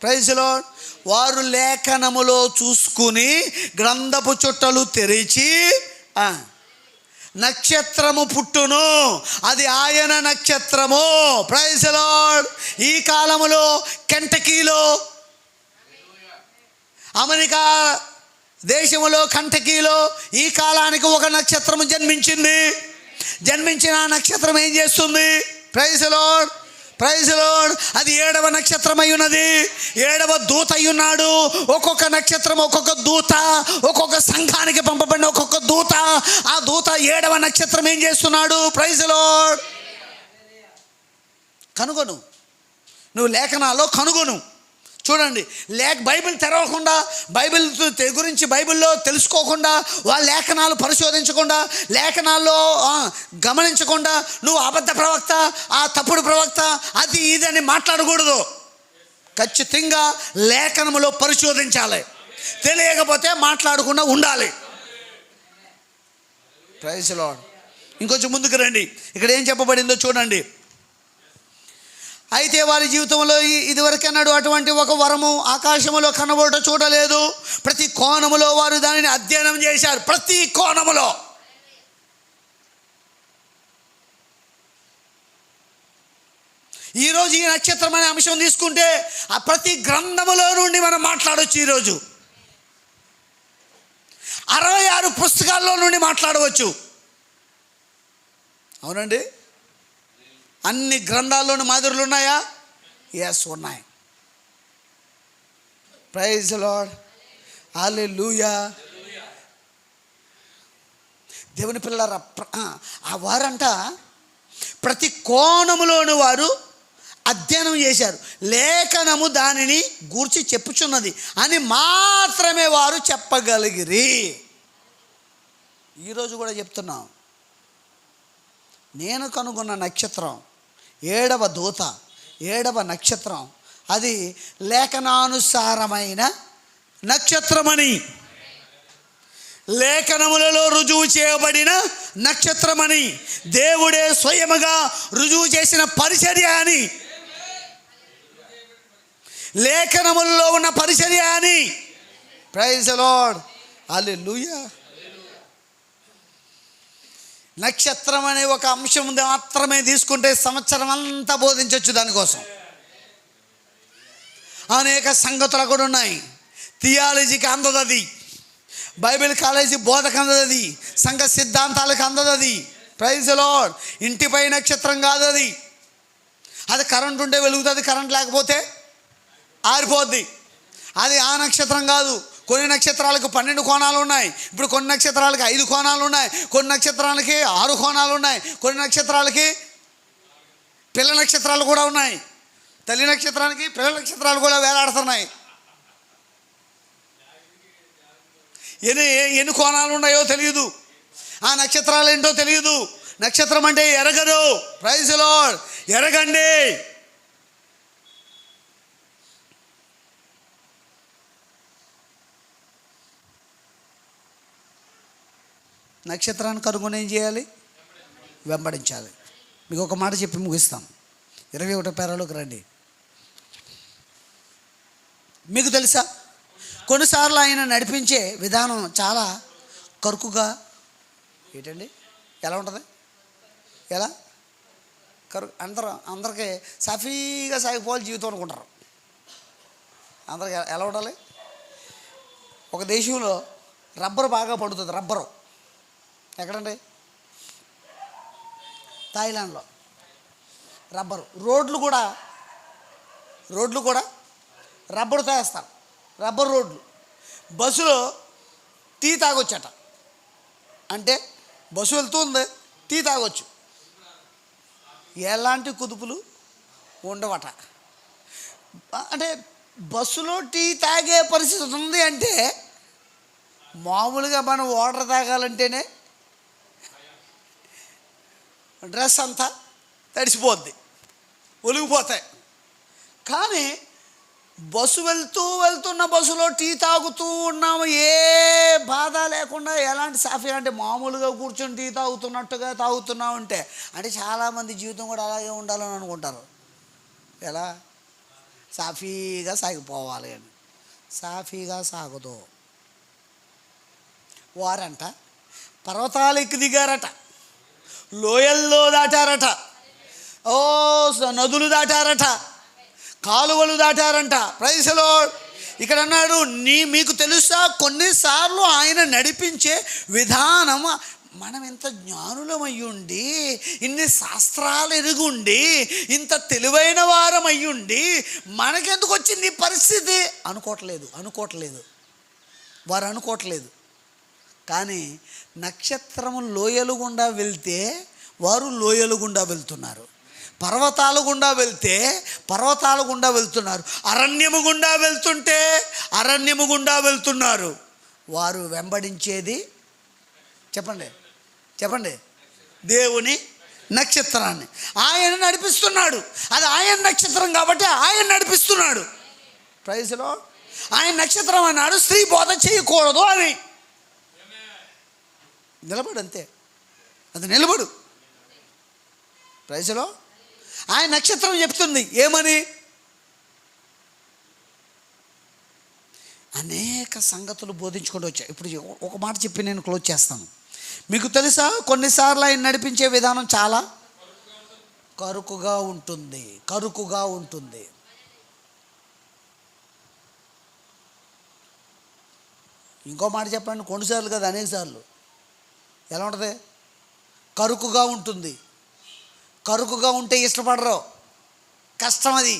Praise the lord. వారు లేఖనములో చూసుకుని గ్రంథపు చుట్టలు తెరిచి నక్షత్రము పుట్టును, అది ఆయన నక్షత్రము. Praise the lord. ఈ కాలములో కెంటకీలో, అమెరికా దేశములో కెంటకీలో ఈ కాలానికి ఒక నక్షత్రము జన్మించింది. జన్మించిన ఆ నక్షత్రం ఏం చేస్తుంది? Praise the lord. Praise Lord. అది 7వ నక్షత్రం అయి ఉన్నది, 7వ దూత అయి ఉన్నాడు. ఒక్కొక్క నక్షత్రం ఒక్కొక్క దూత, ఒక్కొక్క సంఘానికి పంపబడిన ఒక్కొక్క దూత. ఆ దూత 7వ నక్షత్రం ఏం చేస్తున్నాడు? Praise lord. కనుగొను, నువ్వు లేఖనాల్లో కనుగొను. చూడండి, బైబిల్ తెరవకుండా, బైబిల్ గురించి బైబిల్లో తెలుసుకోకుండా, వాళ్ళ లేఖనాలు పరిశోధించకుండా, లేఖనాల్లో గమనించకుండా నువ్వు అబద్ధ ప్రవక్త, ఆ తప్పుడు ప్రవక్త, అది ఇదని మాట్లాడకూడదు. ఖచ్చితంగా లేఖనములో పరిశోధించాలి. తెలియకపోతే మాట్లాడకుండా ఉండాలి. Praise Lord. ఇంకొంచెం ముందుకు రండి, ఇక్కడ ఏం చెప్పబడిందో చూడండి. అయితే వారి జీవితంలో ఇదివరకన్నాడు అటువంటి ఒక వరము ఆకాశములో కనబోట చూడలేదు. ప్రతి కోణములో వారు దానిని అధ్యయనం చేశారు. ప్రతి కోణములో. ఈరోజు ఈ నక్షత్రం అనే అంశం తీసుకుంటే ఆ ప్రతి గ్రంథములో నుండి మనం మాట్లాడవచ్చు. ఈరోజు 66 పుస్తకాల్లో నుండి మాట్లాడవచ్చు. అవునండి, అన్ని గ్రంథాల్లోని మాదిరులు ఉన్నాయా? ఎస్, ఉన్నాయి. Praise lord. హల్లెలూయా. దేవుని పిల్లలారా, ఆ వారంట ప్రతి కోణములోని వారు అధ్యయనం చేశారు. లేఖనము దానిని గూర్చి చెప్పుచున్నది అని మాత్రమే వారు చెప్పగలిగిరి. ఈరోజు కూడా చెప్తున్నాం. నేను కనుగొన్న నక్షత్రం 7వ దూత, 7వ నక్షత్రం, అది లేఖనానుసారమైన నక్షత్రమని, లేఖనములలో రుజువు చేయబడిన నక్షత్రమని, దేవుడే స్వయముగా రుజువు చేసిన పరిచర్య అని, లేఖనములలో ఉన్న పరిచర్య అని. Praise the lord. హల్లెలూయా. నక్షత్రం అనే ఒక అంశం మాత్రమే తీసుకుంటే సంవత్సరం అంతా బోధించవచ్చు. దానికోసం అనేక సంగతులు కూడా ఉన్నాయి. థియాలజీకి అందదది, బైబిల్ కాలేజీ బోధకు అందదది, సంఘ సిద్ధాంతాలకు అందదది. Praise the lord. ఇంటిపై నక్షత్రం కాదు అది. అది కరెంట్ ఉంటే వెలుగుతుంది, కరెంట్ లేకపోతే ఆరిపోద్ది. అది ఆ నక్షత్రం కాదు. కొన్ని నక్షత్రాలకు 12 కోణాలు ఉన్నాయి. ఇప్పుడు కొన్ని నక్షత్రాలకి 5 కోణాలు ఉన్నాయి, కొన్ని నక్షత్రాలకి 6 కోణాలు ఉన్నాయి, కొన్ని నక్షత్రాలకి పిల్ల నక్షత్రాలు కూడా ఉన్నాయి. తల్లి నక్షత్రానికి పిల్ల నక్షత్రాలు కూడా వేలాడుతున్నాయి. ఎన్ని కోణాలు ఉన్నాయో తెలియదు, ఆ నక్షత్రాలు ఏంటో తెలియదు. నక్షత్రం అంటే ఎరగరు. Praise the lord. ఎరగండి. నక్షత్రాన్ని కనుగొని ఏం చేయాలి? వెంబడించాలి. మీకు ఒక మాట చెప్పి ముగిస్తాం. 21వ పేరాలోకి రండి. మీకు తెలుసా, కొన్నిసార్లు ఆయన నడిపించే విధానం చాలా కరుకుగా, ఏంటండి ఎలా ఉంటుంది? ఎలా అందరికీ సాఫీగా సాగిపోవాలి జీవితం అనుకుంటారు. అందరికి ఎలా ఉండాలి? ఒక దేశంలో రబ్బరు బాగా పడుతుంది. రబ్బరు ఎక్కడండి? థాయిలాండ్లో రబ్బరు. రోడ్లు కూడా రబ్బరుతో వేస్తారు. రబ్బర్ రోడ్లు. బస్సులో టీ తాగొచ్చట. అంటే బస్సు వెళ్తుంది, టీ తాగొచ్చు. ఎలాంటి కుదుపులు ఉండవట. అంటే బస్సులో టీ తాగే పరిస్థితి ఉంది అంటే, మామూలుగా మనం వాటర్ తాగాలంటేనే డ్రెస్ అంతా తడిసిపోద్ది, ఒలిగిపోతాయి. కానీ వెళ్తున్న బస్సులో టీ తాగుతూ ఉన్నాము, ఏ బాధ లేకుండా, ఎలాంటి సాఫీ, అంటే మామూలుగా కూర్చొని టీ తాగుతున్నట్టుగా తాగుతున్నామంటే, అంటే చాలామంది జీవితం కూడా అలాగే ఉండాలని అనుకుంటారు. ఎలా? సాఫీగా సాగిపోవాలి అని. సాఫీగా సాగదు. వారంట పర్వతాలు ఎక్కి దిగారట, లోయల్లో దాటారట, నదులు దాటారట, కాలువలు దాటారంట. Praise the lord. ఇక్కడ అన్నాడు, మీకు తెలుసా, కొన్నిసార్లు ఆయన నడిపించే విధానం మనం ఇంత జ్ఞానులమయ్యుండి, ఇన్ని శాస్త్రాలు ఎరుగుండి, ఇంత తెలివైన వారమయ్యుండి మనకెందుకు వచ్చింది ఈ పరిస్థితి అనుకోవట్లేదు వారు అనుకోవట్లేదు. కానీ నక్షత్రము లోయలు గుండా వెళ్తే వారు లోయలు గుండా వెళ్తున్నారు, పర్వతాల గుండా వెళ్తే పర్వతాల గుండా వెళ్తున్నారు, అరణ్యము గుండా వెళ్తుంటే అరణ్యము గుండా వెళ్తున్నారు. వారు వెంబడించేది చెప్పండి దేవుని నక్షత్రాన్ని. ఆయన నడిపిస్తున్నాడు, అది ఆయన నక్షత్రం కాబట్టి ఆయన నడిపిస్తున్నాడు. Praise Lord. ఆయన నక్షత్రం అన్నాడు, స్త్రీ బోధ చేయకూడదు అని. నిలబడు అంతే, అది నిలబడు. Praise Lord. ఆయన నక్షత్రం చెప్తుంది ఏమని? అనేక సంగతులు బోధించుకుంటూ వచ్చాయి. ఇప్పుడు ఒక మాట చెప్పి నేను క్లోజ్ చేస్తాను. మీకు తెలుసా, కొన్నిసార్లు ఆయన నడిపించే విధానం చాలా కరుకుగా ఉంటుంది. ఇంకో మాట చెప్పండి, కొన్నిసార్లు కదా అనేక సార్లు. ఎలా ఉంటుంది? కరుకుగా ఉంటుంది. కరుకుగా ఉంటే ఇష్టపడరు, కష్టం అది.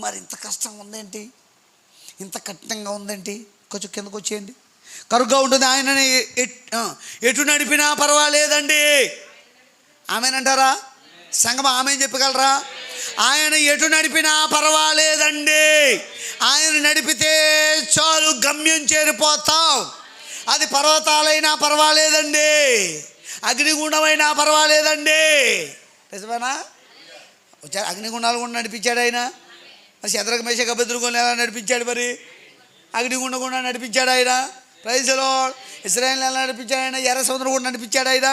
మరి ఇంత కష్టం ఉందేంటి, ఇంత కఠినంగా ఉందేంటి? కొంచెం కిందకు వచ్చేయండి. కరుగ్గా ఉంటుంది. ఆయనని ఎటు నడిపినా పర్వాలేదండి. ఆమెనంటారా సంగమా? ఆమె చెప్పగలరా? ఆయన ఎటు నడిపినా పర్వాలేదండి. ఆయన నడిపితే చాలు, గమ్యం చేరిపోతాం. అది పర్వతాలైనా పర్వాలేదండి, అగ్నిగుండమైనా పర్వాలేదండి. నిజమేనా? వచ్చారు అగ్నిగుండాలు కూడా నడిపించాడు ఆయన. శద్రక మేషక అబేద్నెగోలను ఎలా నడిపించాడు? మరి అగ్నిగుండం కూడా నడిపించాడు ఆయన. Praise the lord. ఇశ్రాయేలును ఎలా నడిపించాడు ఆయన? ఎర్ర సముద్రం కూడా నడిపించాడు ఆయన.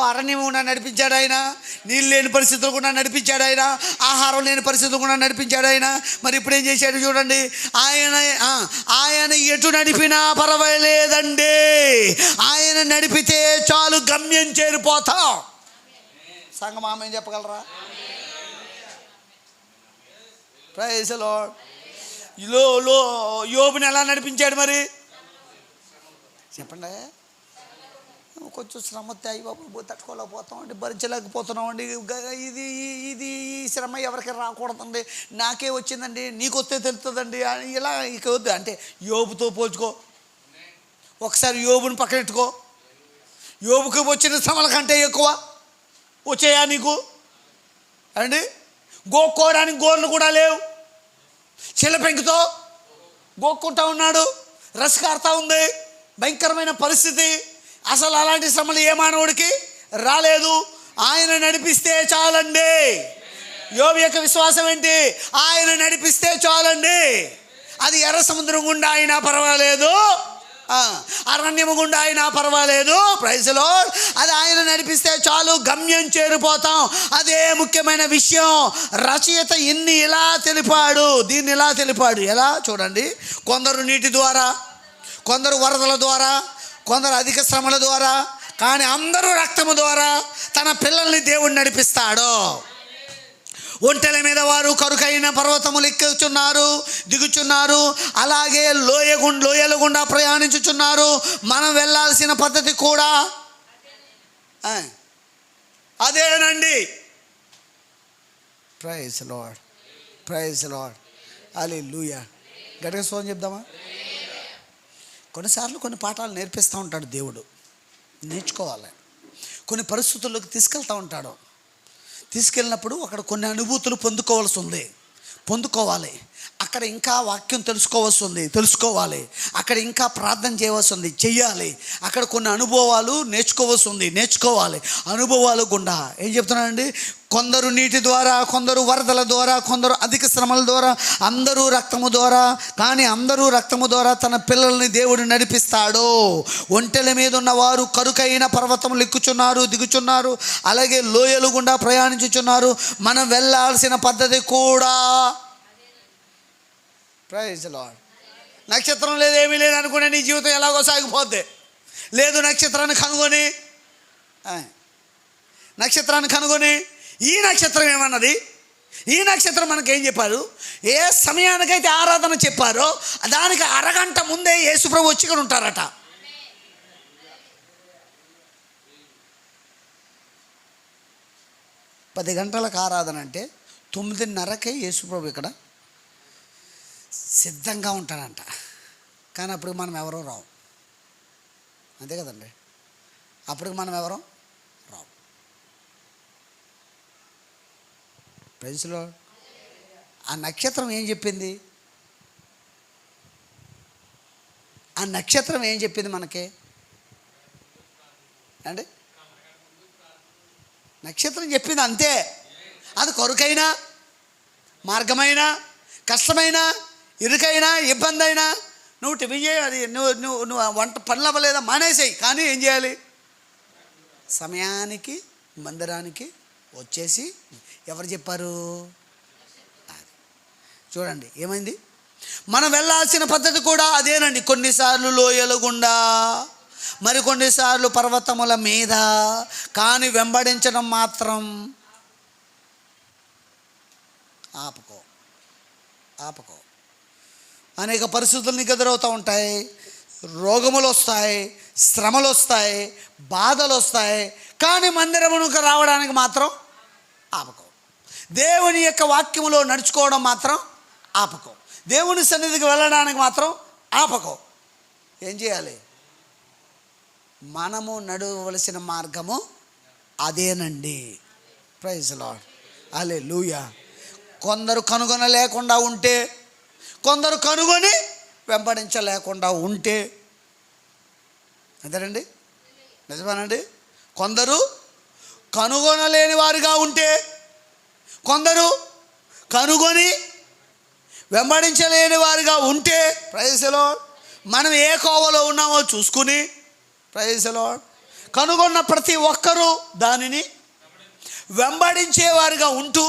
అరణ్యం కూడా నడిపించాడు ఆయన. నీళ్ళు లేని పరిస్థితులు కూడా నడిపించాడు ఆయన. ఆహారం లేని పరిస్థితులు కూడా నడిపించాడు ఆయన. మరి ఇప్పుడు ఏం చేశాడు చూడండి. ఆయన ఎటు నడిపినా పర్వాలేదండి. ఆయన నడిపితే చాలు, గమ్యం చేరిపోతాం. సంఘం ఆమె చెప్పగలరా? Praise the lord. యోబుని ఎలా నడిపించాడు మరి చెప్పండి? కొంచెం శ్రమ వస్తే అయ్యి బాబు తట్టుకోలేకపోతామండి, భరించలేకపోతున్నామండి, ఇది ఈ శ్రమ ఎవరికి రాకూడదండి, నాకే వచ్చిందండి, నీకు వస్తే తెలుస్తుందండి అని ఇలా ఇక వద్దు. అంటే యోబుతో పోల్చుకో, ఒకసారి యోబుని పక్కనెట్టుకో. యోబుకి వచ్చిన శ్రమల కంటే ఎక్కువ వచ్చాయా నీకు అండి? గోక్కోవడానికి గోర్లు కూడా లేవు, చిల్లపెంకుతో గోక్కుంటా ఉన్నాడు, రసకారుతా ఉంది, భయంకరమైన పరిస్థితి. అసలు అలాంటి శ్రమలు ఏ మానవుడికి రాలేదు. ఆయన నడిపిస్తే చాలండి. యోబు యొక్క విశ్వాసం ఏంటి? ఆయన నడిపిస్తే చాలండి. అది ఎర్ర సముద్రం గుండా అయినా పర్వాలేదు, అరణ్యము గుండా అయినా పర్వాలేదు. Praise the lord. అది ఆయన నడిపిస్తే చాలు, గమ్యం చేరిపోతాం. అదే ముఖ్యమైన విషయం. రచయిత దీన్ని ఇలా తెలిపాడు. ఎలా చూడండి. కొందరు నీటి ద్వారా, కొందరు వరదల ద్వారా, కొందరు అధిక శ్రమల ద్వారా, కానీ అందరూ రక్తము ద్వారా తన పిల్లల్ని దేవుడు నడిపిస్తాడు. ఒంటెల మీద వారు కరుకైన పర్వతములు ఎక్కుచున్నారు, దిగుచున్నారు. అలాగే లోయల గుండా ప్రయాణించుచున్నారు. మనం వెళ్ళాల్సిన పద్ధతి కూడా అదేనండి. Praise lord. హల్లెలూయా. గట్టిగా స్తోత్రం చెప్దామా? కొన్నిసార్లు కొన్ని పాఠాలు నేర్పిస్తూ ఉంటాడు దేవుడు, నేర్చుకోవాలి. కొన్ని పరిస్థితుల్లోకి తీసుకెళ్తూ ఉంటాడు. తీసుకెళ్ళినప్పుడు అక్కడ కొన్ని అనుభూతులు పొందుకోవాలి. అక్కడ ఇంకా వాక్యం తెలుసుకోవాలి. అక్కడ ఇంకా ప్రార్థన చేయవలసి చెయ్యాలి. అక్కడ కొన్ని అనుభవాలు నేర్చుకోవాలి. అనుభవాలు గుండా ఏం చెప్తున్నానండి? కొందరు నీటి ద్వారా, కొందరు వరదల ద్వారా, కొందరు అధిక శ్రమల ద్వారా, అందరూ రక్తము ద్వారా, కానీ అందరూ రక్తము ద్వారా తన పిల్లల్ని దేవుడు నడిపిస్తాడు. ఒంటెల మీద ఉన్నవారు కరుకైన పర్వతములు ఎక్కుచున్నారు, దిగుచున్నారు. అలాగే లోయలు గుండా ప్రయాణించుచున్నారు. మనం వెళ్ళాల్సిన పద్ధతి కూడా. Praise the lord. నక్షత్రం లేదు, ఏమీ లేదు అనుకునే నీ జీవితం ఎలాగో సాగిపోద్ది. లేదు, నక్షత్రాన్ని కనుగొని ఈ నక్షత్రం ఏమన్నది, ఈ నక్షత్రం మనకేం చెప్పారు, ఏ సమయానికైతే ఆరాధన చెప్పారో దానికి అరగంట ముందే యేసుప్రభు వచ్చి ఇక్కడ ఉంటారట. 10 గంటలకు ఆరాధన అంటే 9:30కే యేసుప్రభు ఇక్కడ సిద్ధంగా ఉంటాడంట. కానీ అప్పుడు మనం ఎవరో రావు, అంతే కదండి. అప్పటికి మనం ఎవరో రావు. ప్రైజ్లో ఆ నక్షత్రం ఏం చెప్పింది? ఆ నక్షత్రం ఏం చెప్పింది మనకి అండి? నక్షత్రం చెప్పింది అంతే. అది కొరుకైనా, మార్గమైనా, కష్టమైనా, ఇరుకైనా, ఇబ్బంది అయినా నువ్వు టిఫిన్ చేయ, అది నువ్వు నువ్వు నువ్వు వంట పనులు అవ్వలేదా మానేసేయి, కానీ ఏం చేయాలి? సమయానికి మందిరానికి వచ్చేసి. ఎవరు చెప్పారు? చూడండి ఏమైంది. మనం వెళ్ళాల్సిన పద్ధతి కూడా అదేనండి. కొన్నిసార్లు లోయల గుండా, మరికొన్నిసార్లు పర్వతముల మీద, కానీ వెంబడించడం మాత్రం ఆపుకో. అనేక పరిస్థితులు నీకు ఎదురవుతూ ఉంటాయి. రోగములు వస్తాయి, శ్రమలు వస్తాయి, బాధలు వస్తాయి, కానీ మందిరమునకు రావడానికి మాత్రం ఆపుకో. దేవుని యొక్క వాక్యములో నడుచుకోవడం మాత్రం ఆపుకో. దేవుని సన్నిధికి వెళ్ళడానికి మాత్రం ఆపకో. ఏం చేయాలి? మనము నడవలసిన మార్గము అదేనండి. ప్రైజ్ లార్డ్, హల్లెలూయా. కొందరు కనుగొనలేకుండా ఉంటే, కొందరు కనుగొని వెంబడించలేకుండా ఉంటే, అంతేనండి, నిజమేనండి. కొందరు కనుగొనలేని వారుగా ఉంటే, కొందరు కనుగొని వెంబడించలేని వారిగా ఉంటే, ప్రైజ్ లార్డ్, మనం ఏ కోవలో ఉన్నామో చూసుకుని, ప్రైజ్ లార్డ్, కనుగొన్న ప్రతి ఒక్కరూ దానిని వెంబడించేవారుగా ఉంటూ,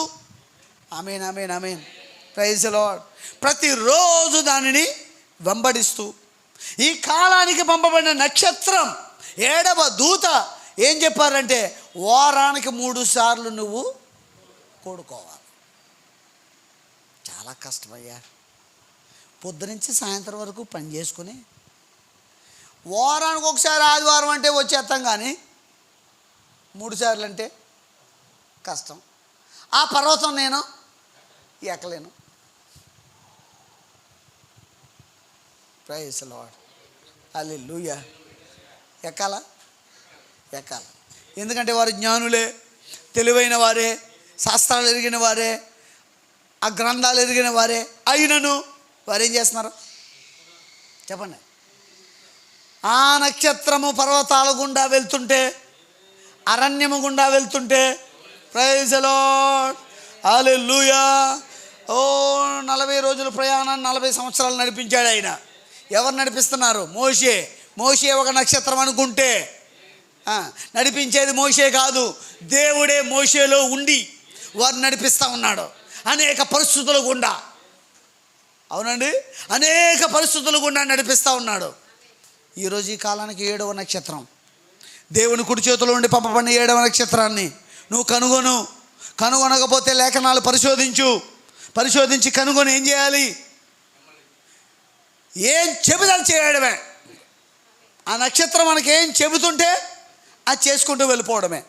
ఆమేన్ ఆమేన్ ఆమేన్, ప్రైజ్ లార్డ్, ప్రతిరోజు దానిని వెంబడిస్తూ, ఈ కాలానికి పంపబడిన నక్షత్రం 7వ దూత ఏం చెప్పారంటే, వారానికి 3 సార్లు నువ్వు కూడుకోవాలి. చాలా కష్టమయ్యా. పొద్దునుంచి సాయంత్రం వరకు పని చేసుకుని వారానికి ఒకసారి ఆదివారం అంటే వచ్చేస్తాం, కానీ 3 సార్లు అంటే కష్టం. ఆ పర్వతం నేను ఎక్కలేను. ప్రైజ్ లార్డ్, హల్లెలూయా. ఎక్కాలా? ఎందుకంటే వారు జ్ఞానులే, తెలివైన వారే, శాస్త్రాలు ఎరిగిన వారే, ఆ గ్రంథాలు ఎరిగిన వారే అయినను వారు ఏం చేస్తున్నారు చెప్పండి? ఆ నక్షత్రము పర్వతాల గుండా వెళ్తుంటే, అరణ్యము గుండా వెళ్తుంటే, ప్రైజ్ లార్డ్, హల్లెలూయా. 40 రోజుల ప్రయాణాన్ని 40 సంవత్సరాలు నడిపించాడు ఆయన. ఎవరు నడిపిస్తున్నారు? మోషే ఒక నక్షత్రం అనుకుంటే, నడిపించేది మోషే కాదు, దేవుడే మోషేలో ఉండి వారు నడిపిస్తూ ఉన్నాడు అనేక పరిస్థితుల గుండా. అవునండి, అనేక పరిస్థితుల గుండా నడిపిస్తూ ఉన్నాడు. ఈరోజు ఈ కాలానికి 7వ నక్షత్రం, దేవుని కుడి చేతిలో ఉండి పంపబడిన 7వ నక్షత్రాన్ని నువ్వు కనుగొనకపోతే లేఖనాలు పరిశోధించి కనుగొని ఏం చేయాలి? ఏం చెబుదని చేయడమే. ఆ నక్షత్రం మనకి ఏం చెబుతుంటే అది చేసుకుంటూ వెళ్ళిపోవడమే.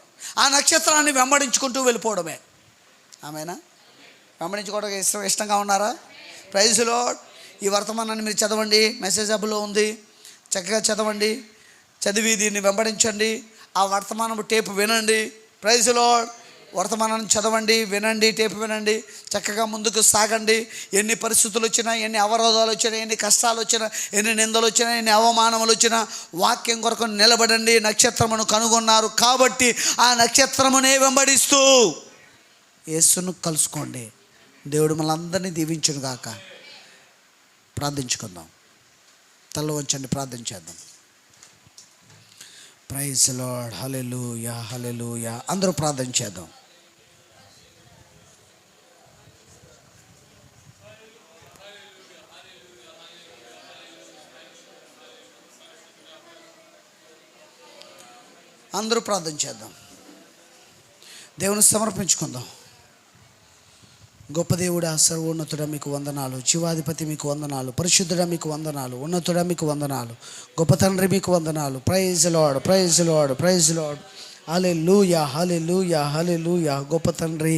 ఆ నక్షత్రాన్ని వెంబడించుకుంటూ వెళ్ళిపోవడమే. ఆమెనా? వెంబడించుకోవడం ఇష్టంగా ఉన్నారా? Praise lord. ఈ వర్తమానాన్ని మీరు చదవండి, మెసేజ్ హబ్లో ఉంది, చక్కగా చదవండి, చదివి దీన్ని వెంబడించండి. ఆ వర్తమానం టేపు వినండి. Praise lord. వర్తమానాన్ని చదవండి, వినండి, టేపు వినండి, చక్కగా ముందుకు సాగండి. ఎన్ని పరిస్థితులు వచ్చినా, ఎన్ని అవరోధాలు వచ్చినా, ఎన్ని కష్టాలు వచ్చినా, ఎన్ని నిందలు వచ్చినా, ఎన్ని అవమానములు వచ్చినా వాక్యం కొరకు నిలబడండి. నక్షత్రమును కనుగొన్నారు కాబట్టి ఆ నక్షత్రమునే వెంబడిస్తూ యేసును కలుసుకోండి. దేవుడు మనందరినీ దీవించును గాక. ప్రార్థించుకుందాం. తల వంచండి, ప్రార్థన చేద్దాం. ప్రైజ్ లార్డ్, హల్లెలూయా, హల్లెలూయా. అందరూ ప్రార్థన చేద్దాం. అందరూ ప్రార్థన చేద్దాం. దేవుని సమర్పించుకుందాం. గొప్ప దేవుడా, సర్వోన్నతుడా మీకు వందనాలు. జీవాధిపతి మీకు వందనాలు. పరిశుద్ధుడా మీకు వందనాలు. ఉన్నతుడా మీకు వందనాలు. గొప్ప తండ్రి మీకు వందనాలు. Praise lord, praise lord, praise lord. Hallelujah hallelujah hallelujah. గొప్ప తండ్రి